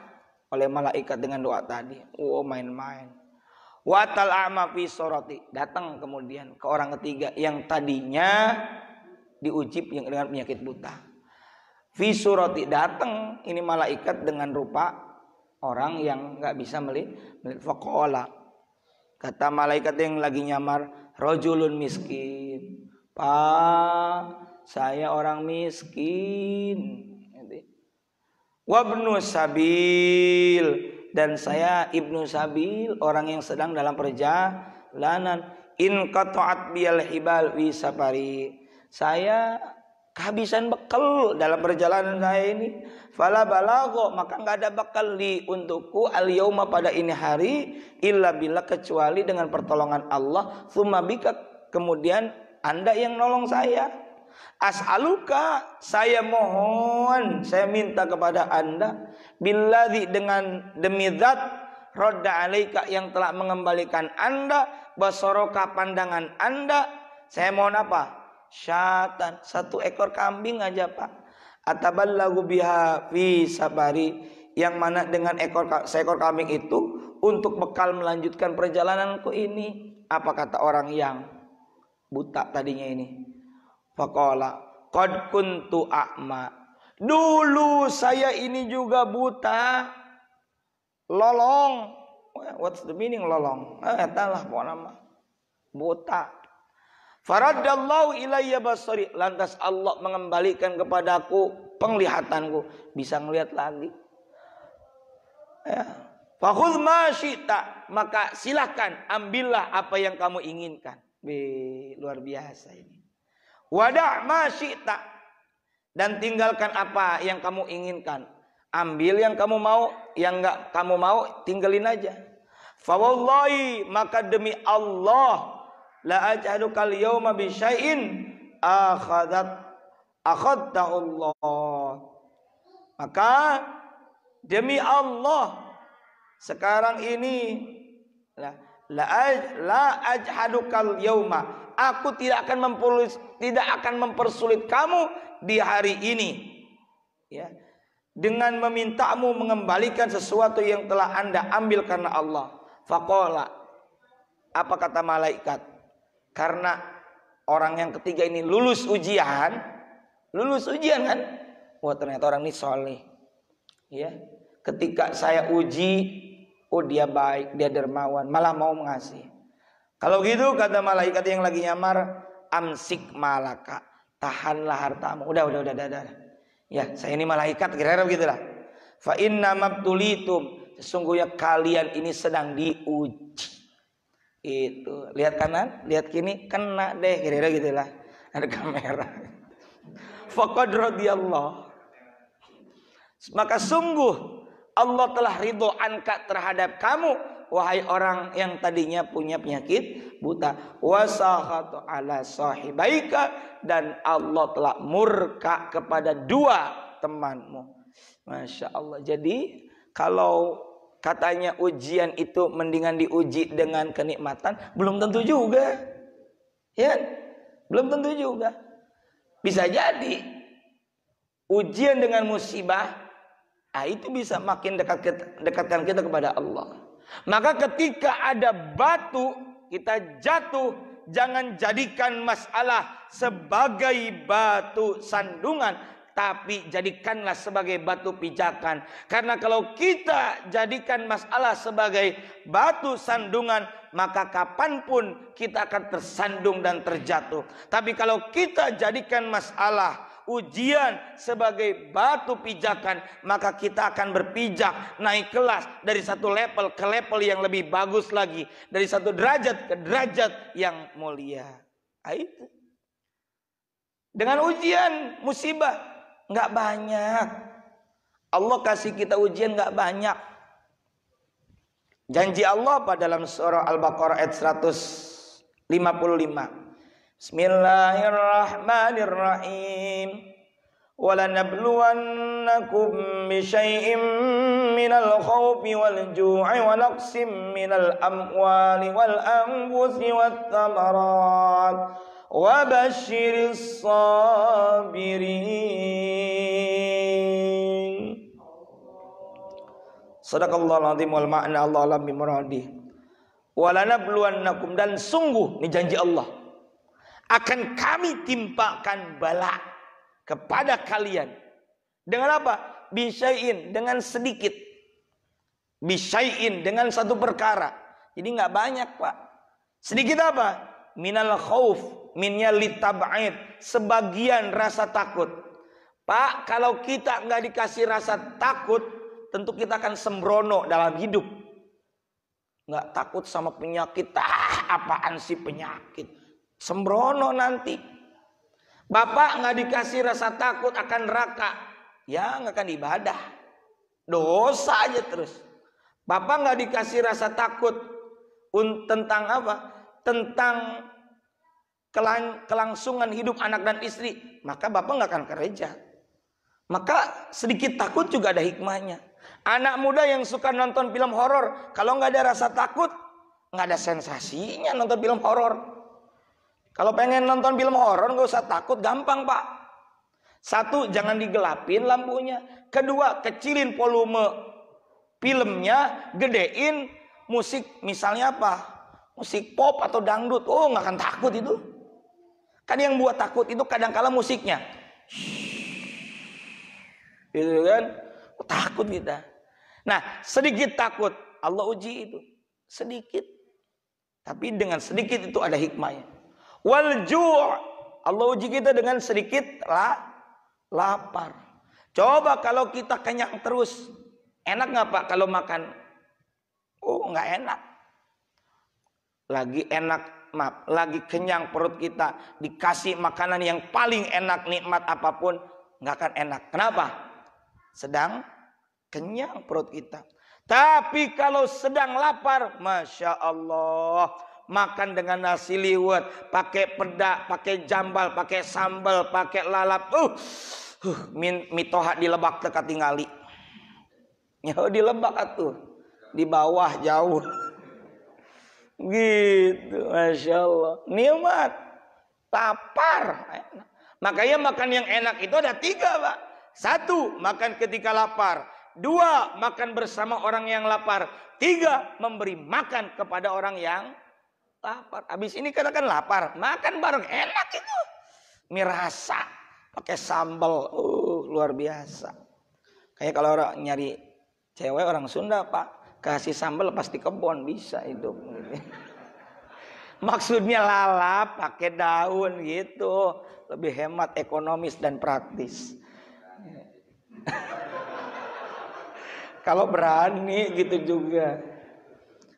oleh malaikat dengan doa tadi. Main-main. Wa tal a'ma fi surati. Datang kemudian ke orang ketiga yang tadinya diuji dengan penyakit buta. Fi surati, datang ini malaikat dengan rupa orang yang nggak bisa melihat. Faqala, kata malaikat yang lagi nyamar, rajulun miskin. Pak, saya orang miskin. Wabnu sabil, dan saya ibnu sabil, orang yang sedang dalam perjalanan. in qata'at biyal hibal wi safari. Saya kehabisan bekal dalam perjalanan saya ini. Fala balagho, maka enggak ada bekal li untukku al yauma pada ini hari illa billah, kecuali dengan pertolongan Allah. Tsumma bika, kemudian Anda yang nolong saya. As'aluka, saya mohon, saya minta kepada Anda, billadzi, dengan demi zat, radda alaika, yang telah mengembalikan Anda, basoroka, pandangan Anda. Saya mohon apa? Syatan, 1 ekor kambing aja Pak. Ataballagu biha fi sabari, yang mana dengan seekor kambing itu untuk bekal melanjutkan perjalananku ini. Apa kata orang yang buta tadinya ini? Faqala qad kuntu a'ma, dulu saya ini juga buta, lolong. What's the meaning lolong? Etalah pokoknya buta. Faraddallahu ilayya basari, lantas Allah mengembalikan kepadaku penglihatanku, bisa ngelihat lagi. Ya. Fakhudh ma syi'ta, maka silakan ambillah apa yang kamu inginkan. Luar biasa ini. Wada' ma syi'ta, dan tinggalkan apa yang kamu inginkan. Ambil yang kamu mau, yang enggak kamu mau tinggalin aja. Fa wallahi, maka demi Allah, la aj'alukal yawma bi syai'in akhadtahu Allah. Maka demi Allah, sekarang ini la aj'alukal yawma, aku tidak akan mempersulit kamu di hari ini, ya, dengan memintamu mengembalikan sesuatu yang telah Anda ambil karena Allah. Faqala, apa kata malaikat? Karena orang yang ketiga ini lulus ujian kan? Wah, ternyata orang ini soleh, ya. Ketika saya uji, oh dia baik, dia dermawan, malah mau mengasih. Kalau gitu kata malaikat yang lagi nyamar, amsik malaka, tahanlah hartamu. Udah. Ya, saya ini malaikat, kira-kira begitulah. Fa inna mabtulitum, sesungguhnya kalian ini sedang diuji. Itu, lihat kanan, lihat kini, kena deh, kira-kira gitulah. Ada kamera. Faqad radiyallahu, maka sungguh Allah telah ridho anka terhadap kamu, wahai orang yang tadinya punya penyakit buta. Wasakhatu ala sahibaika, dan Allah telah murka kepada 2 temanmu. Masya Allah. Jadi kalau katanya ujian itu mendingan diuji dengan kenikmatan, belum tentu juga, ya, belum tentu juga. Bisa jadi ujian dengan musibah, itu bisa makin dekatkan kita kepada Allah. Maka ketika ada batu kita jatuh, jangan jadikan masalah sebagai batu sandungan, tapi jadikanlah sebagai batu pijakan. Karena kalau kita jadikan masalah sebagai batu sandungan, maka kapanpun kita akan tersandung dan terjatuh. Tapi kalau kita jadikan masalah ujian sebagai batu pijakan, maka kita akan berpijak naik kelas dari satu level ke level yang lebih bagus lagi, dari satu derajat ke derajat yang mulia. Itu dengan ujian musibah nggak banyak, Allah kasih kita ujian nggak banyak. Janji Allah pada dalam surah Al-Baqarah ayat 155. Bismillahirrahmanirrahim. Walanabluwannakum bisyai'im minal khawfi wal ju'i wa naqsim minal amwali wal anfusi wat thamarat wa basyiris sabirin. Sadaqallahul azim wal ma'na Allah alam bimuradih. Walanabluwannakum, dan sungguh, ini janji Allah, akan kami timpakan bala kepada kalian. Dengan apa? Bisyai'in, dengan sedikit. Bisyai'in, dengan satu perkara. Jadi nggak banyak, Pak. Sedikit apa? Minal khauf, minnya litab'id, sebagian rasa takut. Pak, kalau kita nggak dikasih rasa takut, tentu kita akan sembrono dalam hidup. nggak takut sama penyakit. Apaan sih penyakit? Sembrono nanti. Bapak nggak dikasih rasa takut akan neraka, ya nggak akan ibadah, dosa aja terus. Bapak nggak dikasih rasa takut tentang apa? Tentang kelangsungan hidup anak dan istri, maka bapak nggak akan kerja. Maka sedikit takut juga ada hikmahnya. Anak muda yang suka nonton film horor, kalau nggak ada rasa takut, nggak ada sensasinya nonton film horor. Kalau pengen nonton film horor nggak usah takut, gampang pak. Satu, jangan digelapin lampunya. Kedua, kecilin volume filmnya, gedein musik, misalnya apa? Musik pop atau dangdut. Oh, nggak akan takut itu. Kan yang buat takut itu kadang-kala musiknya. Gitu kan? Takut kita. Nah, sedikit takut. Allah uji itu. Sedikit. Tapi dengan sedikit itu ada hikmahnya. Wal ju'. Allah uji kita dengan sedikit lapar. Coba kalau kita kenyang terus. Enak nggak pak kalau makan? Oh, nggak enak. Lagi enak, maaf, lagi kenyang perut kita. Dikasih makanan yang paling enak, nikmat apapun. Nggak akan enak. Kenapa? Sedang kenyang perut kita. Tapi kalau sedang lapar, Masya Allah, makan dengan nasi liwet, pakai pedak, pakai jambal, pakai sambal, pakai lalap. Mitoha di Lebak teka tingali. Ya di Lebak atuh, di bawah jauh. Gitu, Masya Allah. Nikmat, lapar. Makanya makan yang enak itu ada 3 pak. 1, makan ketika lapar. 2, makan bersama orang yang lapar. 3, memberi makan kepada orang yang lapar. Habis ini kan lapar, makan bareng, enak itu. Mie rasa pakai sambal, luar biasa. Kayak kalau orang nyari cewek orang Sunda pak, kasih sambal pasti kebon, bisa itu. Maksudnya lalap pakai daun gitu, lebih hemat, ekonomis dan praktis. Kalau berani gitu juga.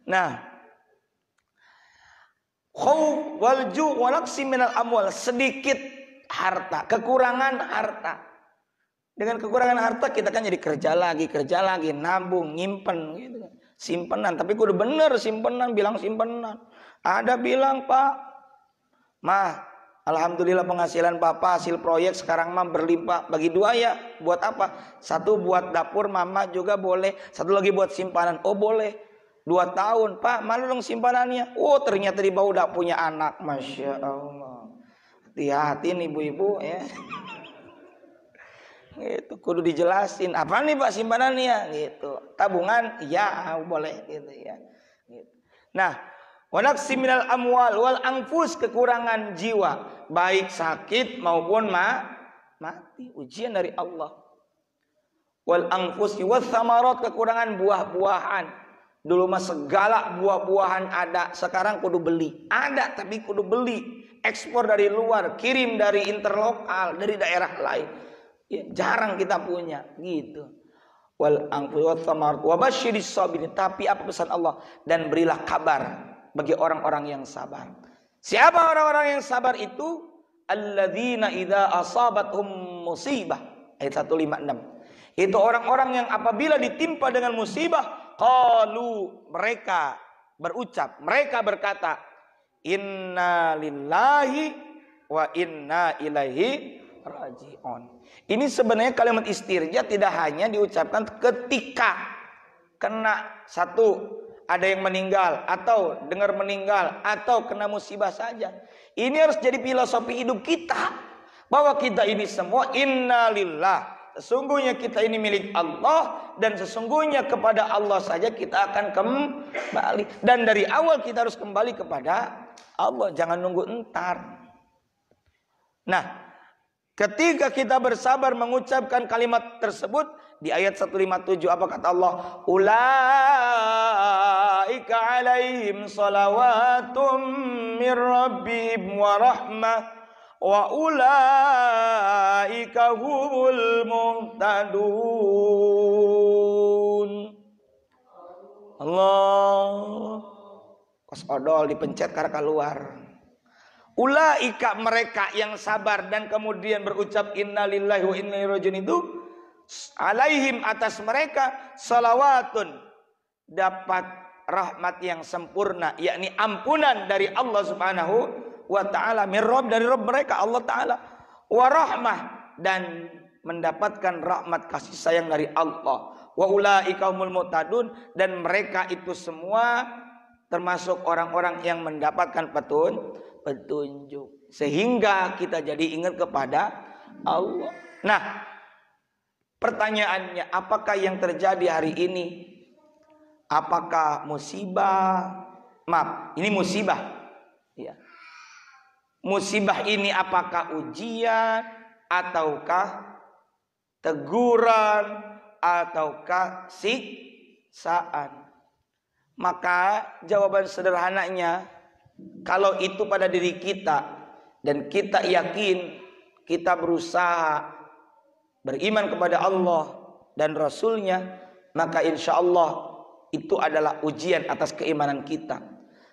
Nah, khauf wal ju' wa naqsi minal amwal, sedikit harta, kekurangan harta. Dengan kekurangan harta kita kan jadi kerja lagi, nabung, nyimpen gitu. Simpenan, tapi kudu bener simpenan, bilang simpenan. Ada bilang, Pak, mah, alhamdulillah penghasilan Papa hasil proyek sekarang mah berlimpah, bagi 2 ya. Buat apa? 1 buat dapur mama juga boleh, 1 lagi buat simpanan. Oh boleh. 2 tahun, Pak, mana dong simpanannya? Oh ternyata di bawah udah punya anak, Masya Allah. Hati-hati nih ibu-ibu ya. Gitu, kudu dijelasin. Apa nih Pak simpanannya? Gitu. Tabungan? Ya, boleh gitu ya. Gitu. Nah, wa naqsi minal amwal wal anfus, kekurangan jiwa, baik sakit maupun mati, ujian dari Allah. Wal anfus was samarat, kekurangan buah-buahan. Dulu mah segala buah-buahan ada, sekarang kudu beli. Ada tapi kudu beli. Ekspor dari luar, kirim dari interlokal, dari daerah lain. Ya, jarang kita punya gitu. Wal anfus was samarat wa basyiris sabirin, tapi apa pesan Allah? Dan berilah kabar bagi orang-orang yang sabar. Siapa orang-orang yang sabar itu? Alladzina idza asabathum musibah. Ayat 156. Itu orang-orang yang apabila ditimpa dengan musibah, qalu, mereka berucap, mereka berkata, inna lillahi wa inna ilaihi raji'un. Ini sebenarnya kalimat istirja tidak hanya diucapkan ketika kena ada yang meninggal, atau dengar meninggal, atau kena musibah saja. Ini harus jadi filosofi hidup kita, bahwa kita ini semua innalillah, sesungguhnya kita ini milik Allah, dan sesungguhnya kepada Allah saja kita akan kembali. Dan dari awal kita harus kembali kepada Allah, jangan nunggu entar. Nah, ketika kita bersabar mengucapkan kalimat tersebut, di ayat 157 apa kata Allah? Ulaika alaihim salawatum mir rabbihim wa rahmah wa ulaika humul muhtadun. Allah. Kos odol dipencet karena keluar. Ulaika mereka yang sabar dan kemudian berucap innalillahi wa inna ilaihi rajiun itu alaihim atas mereka salawatun dapat rahmat yang sempurna, yakni ampunan dari Allah Subhanahu wa taala, mirrob dari Rabb mereka Allah taala, wa rahmah dan mendapatkan rahmat kasih sayang dari Allah, wa ulaika humul muhtadun dan mereka itu semua termasuk orang-orang yang mendapatkan petunjuk, sehingga kita jadi ingat kepada Allah. Nah, pertanyaannya, apakah yang terjadi hari ini? Apakah musibah? Maaf, ini musibah. Ya. Musibah ini apakah ujian, ataukah teguran, ataukah siksaan? Maka jawaban sederhananya, kalau itu pada diri kita dan kita yakin kita berusaha beriman kepada Allah dan Rasulnya, maka insya Allah itu adalah ujian atas keimanan kita.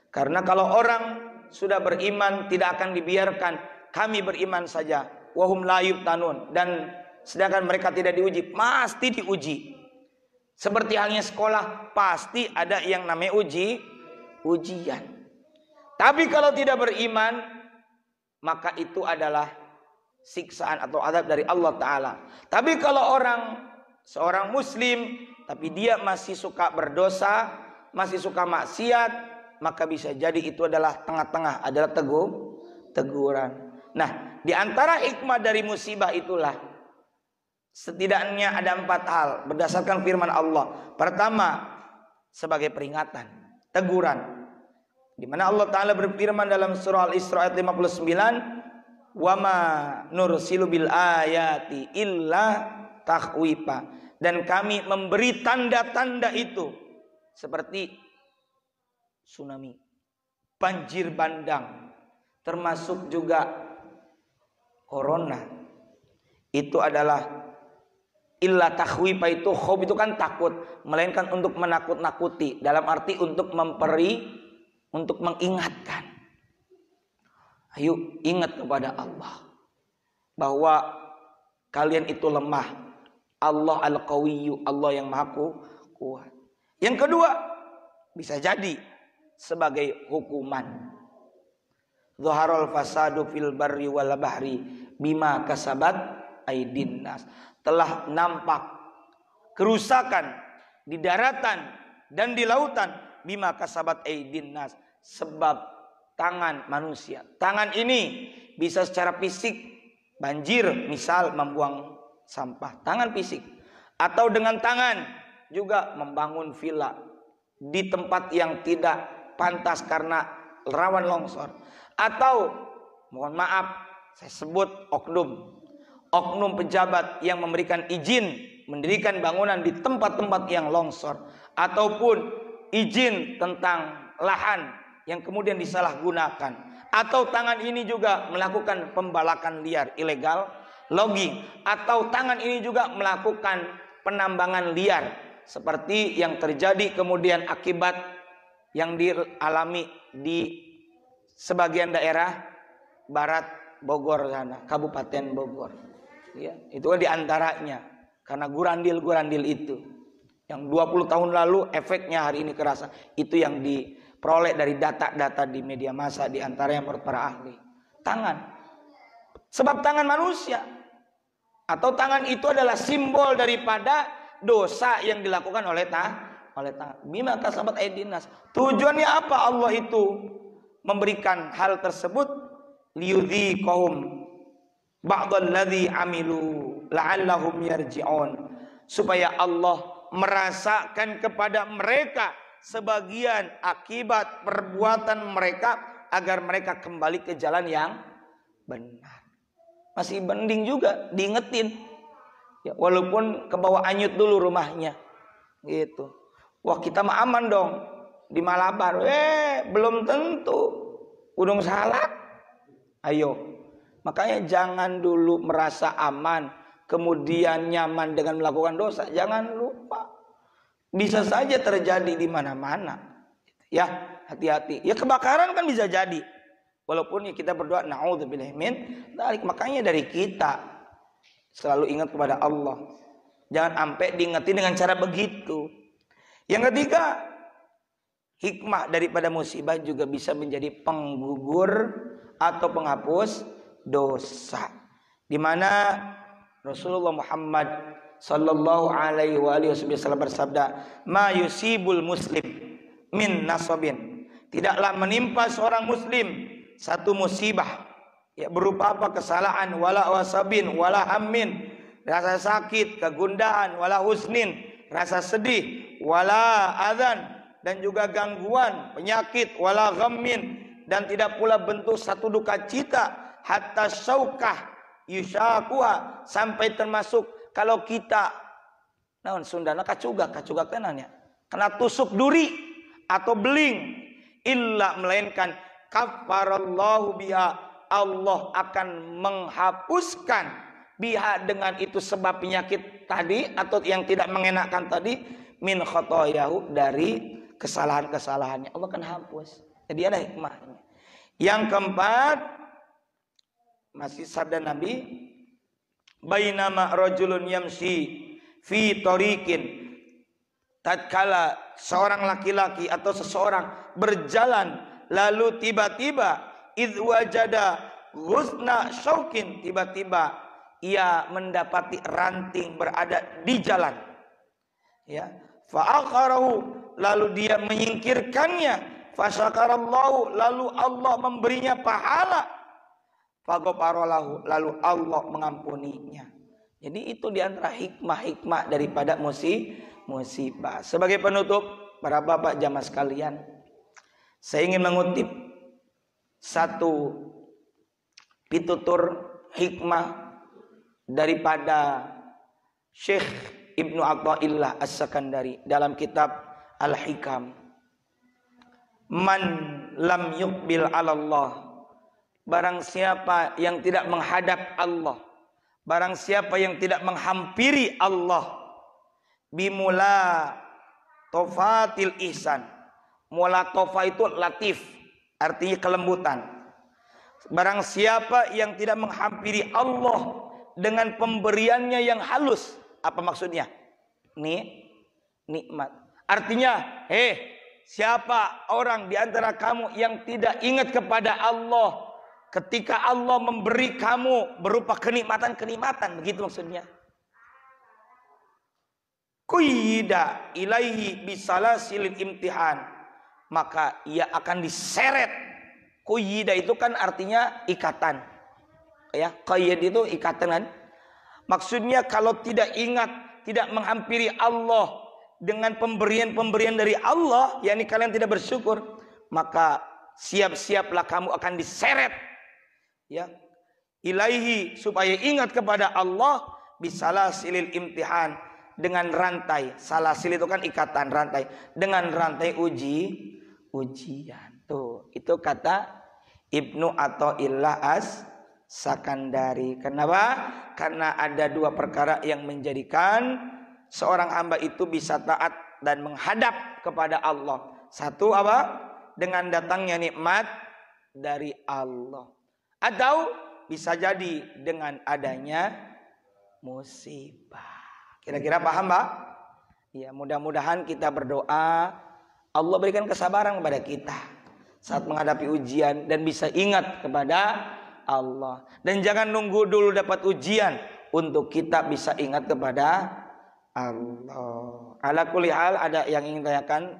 Karena kalau orang sudah beriman tidak akan dibiarkan kami beriman saja, wahum la yuftanun, dan sedangkan mereka tidak diuji, pasti diuji. Seperti halnya sekolah, pasti ada yang namanya ujian. Tapi kalau tidak beriman, maka itu adalah siksaan atau azab dari Allah Ta'ala. Tapi kalau seorang muslim, tapi dia masih suka berdosa, masih suka maksiat, maka bisa jadi itu adalah tengah-tengah, adalah teguran. Nah, di antara hikmah dari musibah itulah setidaknya ada 4 hal berdasarkan firman Allah. Pertama, sebagai peringatan, teguran. Di mana Allah Ta'ala berfirman dalam surah Al-Isra ayat 59, wa ma nursilu bil ayati illa takhwifa, dan kami memberi tanda-tanda itu seperti tsunami, banjir bandang, termasuk juga corona. Itu adalah illa takhwifa, itu khof itu kan takut, melainkan untuk menakut-nakuti, dalam arti untuk untuk mengingatkan. Ayo ingat kepada Allah bahwa kalian itu lemah. Allah al-qawiyyu, Allah yang maha kuat. Yang kedua, bisa jadi sebagai hukuman. Zaharul fasadu fil barri wal bahri bima kasabat aydin nas. Telah nampak kerusakan di daratan dan di lautan bima kasabat aydin nas, sebab tangan manusia. Tangan ini bisa secara fisik, banjir misal membuang sampah, tangan fisik, atau dengan tangan juga membangun villa di tempat yang tidak pantas karena rawan longsor, atau mohon maaf saya sebut oknum pejabat yang memberikan izin mendirikan bangunan di tempat-tempat yang longsor, ataupun izin tentang lahan yang kemudian disalahgunakan, atau tangan ini juga melakukan pembalakan liar ilegal, logging, atau tangan ini juga melakukan penambangan liar seperti yang terjadi kemudian akibat yang dialami di sebagian daerah barat Bogor sana, Kabupaten Bogor. Ya, itu diantaranya karena gurandil itu yang 20 tahun lalu efeknya hari ini kerasa. Itu yang diperoleh dari data-data di media massa, diantaranya menurut para ahli. Tangan, sebab tangan manusia atau tangan itu adalah simbol daripada dosa yang dilakukan oleh tangan. Bima kasabat aydin nas. Tujuannya apa Allah itu memberikan hal tersebut? Liyudhiqahum ba'dalladzi amilu la'allahum yarji'un, supaya Allah merasakan kepada mereka sebagian akibat perbuatan mereka agar mereka kembali ke jalan yang benar. Masih mending juga diingetin ya, walaupun ke bawah anyut dulu rumahnya gitu. Wah, kita mah aman dong di Malabar. Belum tentu. Gunung Salak. Ayo. Makanya jangan dulu merasa aman kemudian nyaman dengan melakukan dosa. Jangan lupa. Bisa saja terjadi di mana-mana. Ya, hati-hati. Ya kebakaran kan bisa jadi. Walaupun ya kita berdoa naudzubillahi min dzalik. Makanya dari kita selalu ingat kepada Allah. Jangan sampai diingetin dengan cara begitu. Yang ketiga, hikmah daripada musibah juga bisa menjadi penggugur atau penghapus dosa. Di mana Rasulullah Muhammad sallallahu alaihi wasallam bersabda, "Ma yusibul muslim min nasabin." Tidaklah menimpa seorang muslim satu musibah, ya berupa apa? Kesalahan, wala wasabin, wala hammin, rasa sakit, kegundahan, wala husnin, rasa sedih, wala adzan, dan juga gangguan, penyakit, wala ghammin, dan tidak pula bentuk satu duka cita, hatta syaukah yushakuha, sampai termasuk kalau kita naon Sundana kacugak tenannya kena tusuk duri atau beling, illa melainkan kafarallahu biha, Allah akan menghapuskan biha dengan itu sebab penyakit tadi atau yang tidak mengenakan tadi, min khotoyahu dari kesalahan-kesalahannya, Allah akan hapus. Jadi ada hikmahnya. Yang keempat, masih sabda Nabi, bainama rajulun yamshi fi tariqin, tatkala seorang laki-laki atau seseorang berjalan lalu tiba-tiba idh wajada ghusna syaukin, tiba-tiba ia mendapati ranting berada di jalan, ya, fa akharahu, lalu dia menyingkirkannya, fa syakarallahu, lalu Allah memberinya pahala, fa ghafaralahu, lalu Allah mengampuninya. Jadi itu diantara hikmah-hikmah daripada musibah. Sebagai penutup, para bapak jamaah sekalian, saya ingin mengutip satu pitutur hikmah daripada Syekh Ibnu Athaillah As-Sakandari dalam kitab Al-Hikam. Man lam yuqbil 'ala Allah, barang siapa yang tidak menghadap Allah, barang siapa yang tidak menghampiri Allah, bimula tofatil ihsan. Mulatofa itu latif, artinya kelembutan. Barang siapa yang tidak menghampiri Allah dengan pemberiannya yang halus, apa maksudnya? Nikmat. Artinya, siapa orang di antara kamu yang tidak ingat kepada Allah ketika Allah memberi kamu berupa kenikmatan-kenikmatan, begitu maksudnya. Quyida ilaihi bisalasilil imtihan, maka ia akan diseret. Quyida itu kan artinya ikatan, ya, qayyid itu ikatan kan. Maksudnya kalau tidak ingat, tidak menghampiri Allah dengan pemberian-pemberian dari Allah, yakni kalian tidak bersyukur, maka siap-siaplah kamu akan diseret, ya, ilaihi, supaya ingat kepada Allah, bisalasilil imtihan, dengan rantai. Salasil itu kan ikatan, rantai, dengan rantai ujian. Tuh, itu kata Ibnu Athaillah As-Sakandari. Kenapa? Karena ada dua perkara yang menjadikan seorang hamba itu bisa taat dan menghadap kepada Allah. Satu apa? Dengan datangnya nikmat dari Allah. Atau bisa jadi dengan adanya musibah. Kira-kira paham, Pak? Ya, mudah-mudahan kita berdoa Allah berikan kesabaran kepada kita saat menghadapi ujian dan bisa ingat kepada Allah. Dan jangan nunggu dulu dapat ujian untuk kita bisa ingat kepada Allah. Ala kulli hal, ada yang ingin tanyakan?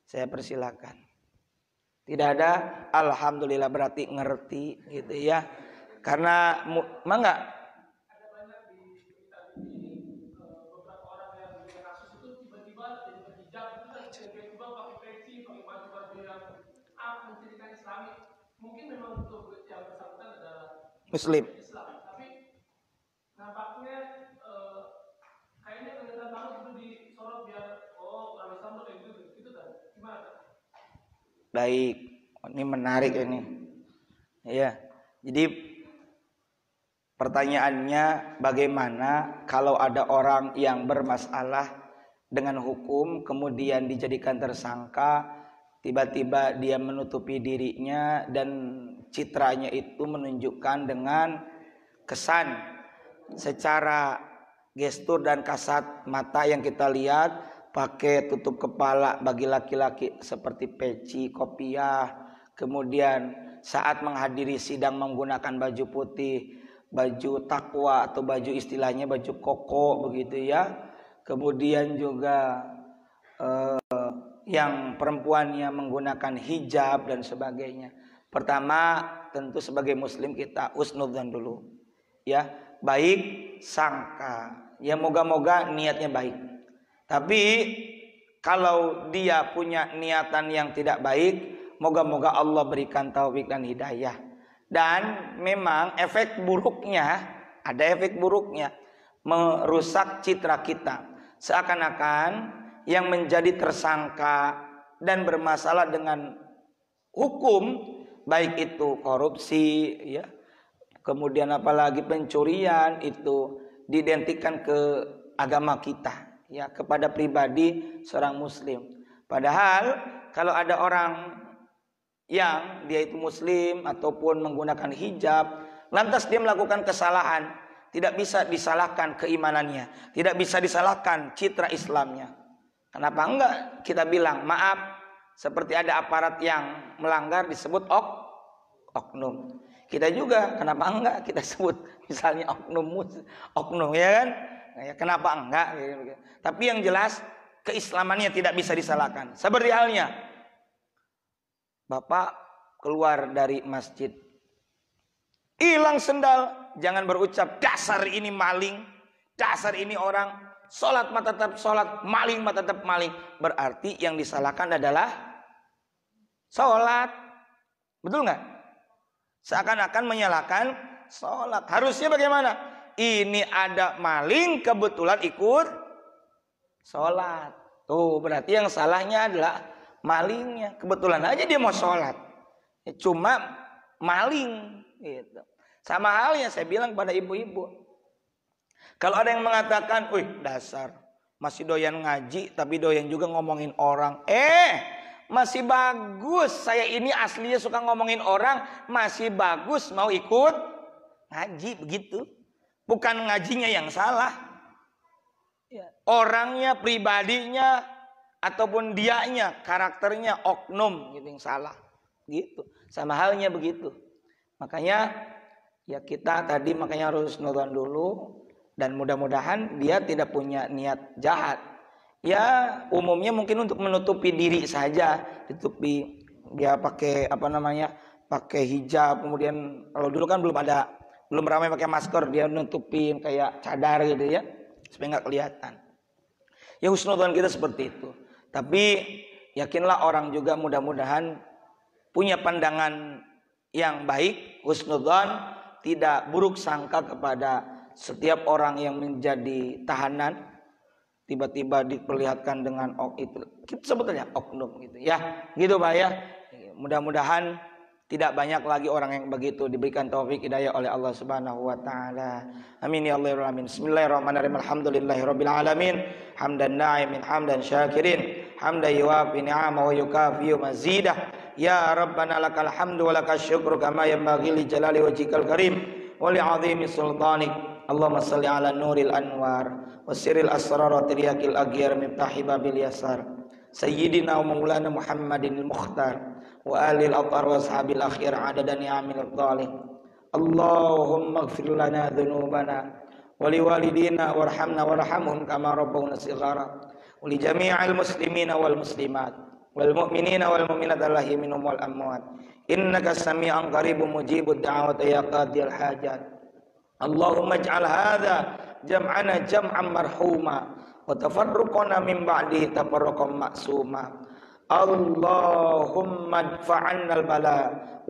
Saya persilakan. Tidak ada? Alhamdulillah, berarti ngerti gitu ya. Karena enggak
mungkin memang untuk yang bersangkutan adalah
Muslim.
Islam, tapi nampaknya kayaknya kelihatan banget itu disorot biar orang Islam tuh kayak gitu kan? Gimana?
Baik, ini menarik ini. Ya, jadi pertanyaannya bagaimana kalau ada orang yang bermasalah dengan hukum kemudian dijadikan tersangka, tiba-tiba dia menutupi dirinya dan citranya itu menunjukkan dengan kesan secara gestur dan kasat mata yang kita lihat, pakai tutup kepala bagi laki-laki seperti peci, kopiah, kemudian saat menghadiri sidang menggunakan baju putih, baju takwa atau baju istilahnya baju koko begitu ya. Kemudian juga yang perempuannya menggunakan hijab dan sebagainya. Pertama tentu sebagai muslim kita husnudzan dulu ya, baik sangka ya, moga-moga niatnya baik. Tapi kalau dia punya niatan yang tidak baik, moga-moga Allah berikan taufik dan hidayah. Dan memang efek buruknya, ada efek buruknya, merusak citra kita. Seakan-akan yang menjadi tersangka dan bermasalah dengan hukum, baik itu korupsi ya, kemudian apalagi pencurian, itu diidentikan ke agama kita ya, kepada pribadi seorang muslim. Padahal kalau ada orang yang dia itu muslim ataupun menggunakan hijab, lantas dia melakukan kesalahan, tidak bisa disalahkan keimanannya, tidak bisa disalahkan citra Islamnya. Kenapa enggak kita bilang maaf, seperti ada aparat yang melanggar disebut oknum. Kita juga kenapa enggak kita sebut misalnya oknum ya kan? Ya, kenapa enggak? Tapi yang jelas keislamannya tidak bisa disalahkan. Seperti halnya Bapak keluar dari masjid, hilang sendal, jangan berucap dasar ini maling, dasar ini orang, sholat mata tetap sholat, maling mata tetap maling. Berarti yang disalahkan adalah sholat. Betul nggak? Seakan-akan menyalahkan sholat. Harusnya bagaimana? Ini ada maling kebetulan ikut sholat. Tuh berarti yang salahnya adalah malingnya. Kebetulan aja dia mau sholat, cuma maling gitu. Sama halnya saya bilang pada ibu-ibu, kalau ada yang mengatakan, wih dasar masih doyan ngaji tapi doyan juga ngomongin orang, masih bagus, saya ini aslinya suka ngomongin orang, masih bagus mau ikut ngaji begitu. Bukan ngajinya yang salah, orangnya, pribadinya, ataupun dianya, karakternya, oknum gitu yang salah. Gitu. Sama halnya begitu. Makanya ya kita tadi makanya harus nonton dulu, dan mudah-mudahan dia tidak punya niat jahat. Ya umumnya mungkin untuk menutupi diri saja, ditutupi dia pakai pakai hijab, kemudian kalau dulu kan belum ramai pakai masker, dia nutupin kayak cadar gitu ya, supaya nggak kelihatan. Ya husnudzon kita seperti itu. Tapi yakinlah orang juga mudah-mudahan punya pandangan yang baik, husnudzon, tidak buruk sangka kepada setiap orang yang menjadi tahanan, tiba-tiba diperlihatkan dengan itu kita sebetulnya oknum gitu ya, gitu Pak ya. Mudah-mudahan tidak banyak lagi orang yang begitu, diberikan taufik hidayah oleh Allah Subhanahu wa taala. Amin ya Allah alamin. Bismillahirrahmanirrahim. Alhamdulillahirabbil alamin. Hamdan na'imin hamdan syakirin. Hamdan yuwafi ni'amahu wa yukafi mazidah. Ya Rabbana lakal hamdu wa lakal syukru kama yanbaghi li jalali wajhikal karim wa li 'azimi sultanik. Allahumma shalli ala nuril anwar wa sirril asrar wa tiryakil aghyar miftahi babil yasar. Sayyidina wa maulana Muhammadin al-Mukhtar wa alil athar wa ashabil akhir adada ni'amil dhalim. Allahumma ighfir lana dhunubana wa liwalidina warhamna warhamhum kama rabbawna shighara wa li jami'il muslimina wal muslimat wal mu'minina wal mu'minat allahi minhum wal amwat innaka sami'un qaribun mujibud da'wati ya qadiyal hajat. Allahumma ij'al hadha jam'ana jam'an marhuma wa tafarruqana min ba'dihi tafarruqan ma'suma. Allahumma adfa'anna al-bala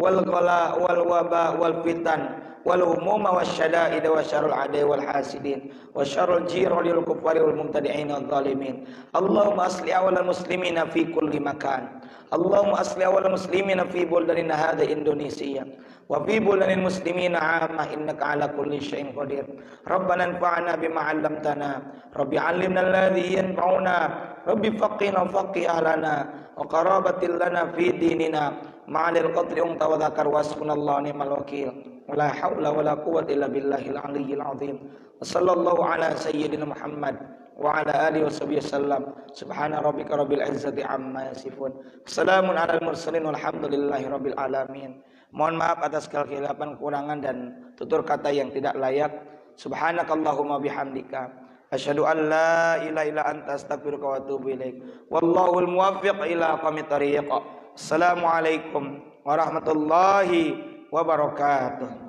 wal ghala wal waba wal fitan wal humuma wasyada'id wa syarrul adai wal hasidin wa syarrul jirani wal kuffari wal mubtadi'in wal zalimin. Allahumma asli awal muslimina fi kulli makan. Allahumma asli awal muslimina fi buldanina hadha Indonesia wa fi buldanil muslimina 'amma innaka 'ala kulli syai'in qadir. Rabbana anfa'na bima 'allamtana, rabbi 'allimna alladhi yanfa'una, rabbi faqihna faqih ahlana, wa qarabatil lana fi dinina ma'anil qatri unta wa dzakar wasbunallahu ni'mal wakil wala haula wala quwwata illa billahil aliyyil azim. Sallallahu ala sayyidina Muhammad wa ala alihi washabihi wasallam. Subhana rabbika rabbil izzati amma yasifun. Assalamun alal mursalin walhamdulillahi rabbil alamin. Mohon maaf atas segala kehilafan, kekurangan dan tutur kata yang tidak layak. Subhanakallahumma bihamdika asyhadu an la ilaha illa anta astaghfiruka wa atubu ilaik. Wallahul muwaffiq ila aqwamit thariq. Assalamualaikum warahmatullahi wabarakatuh.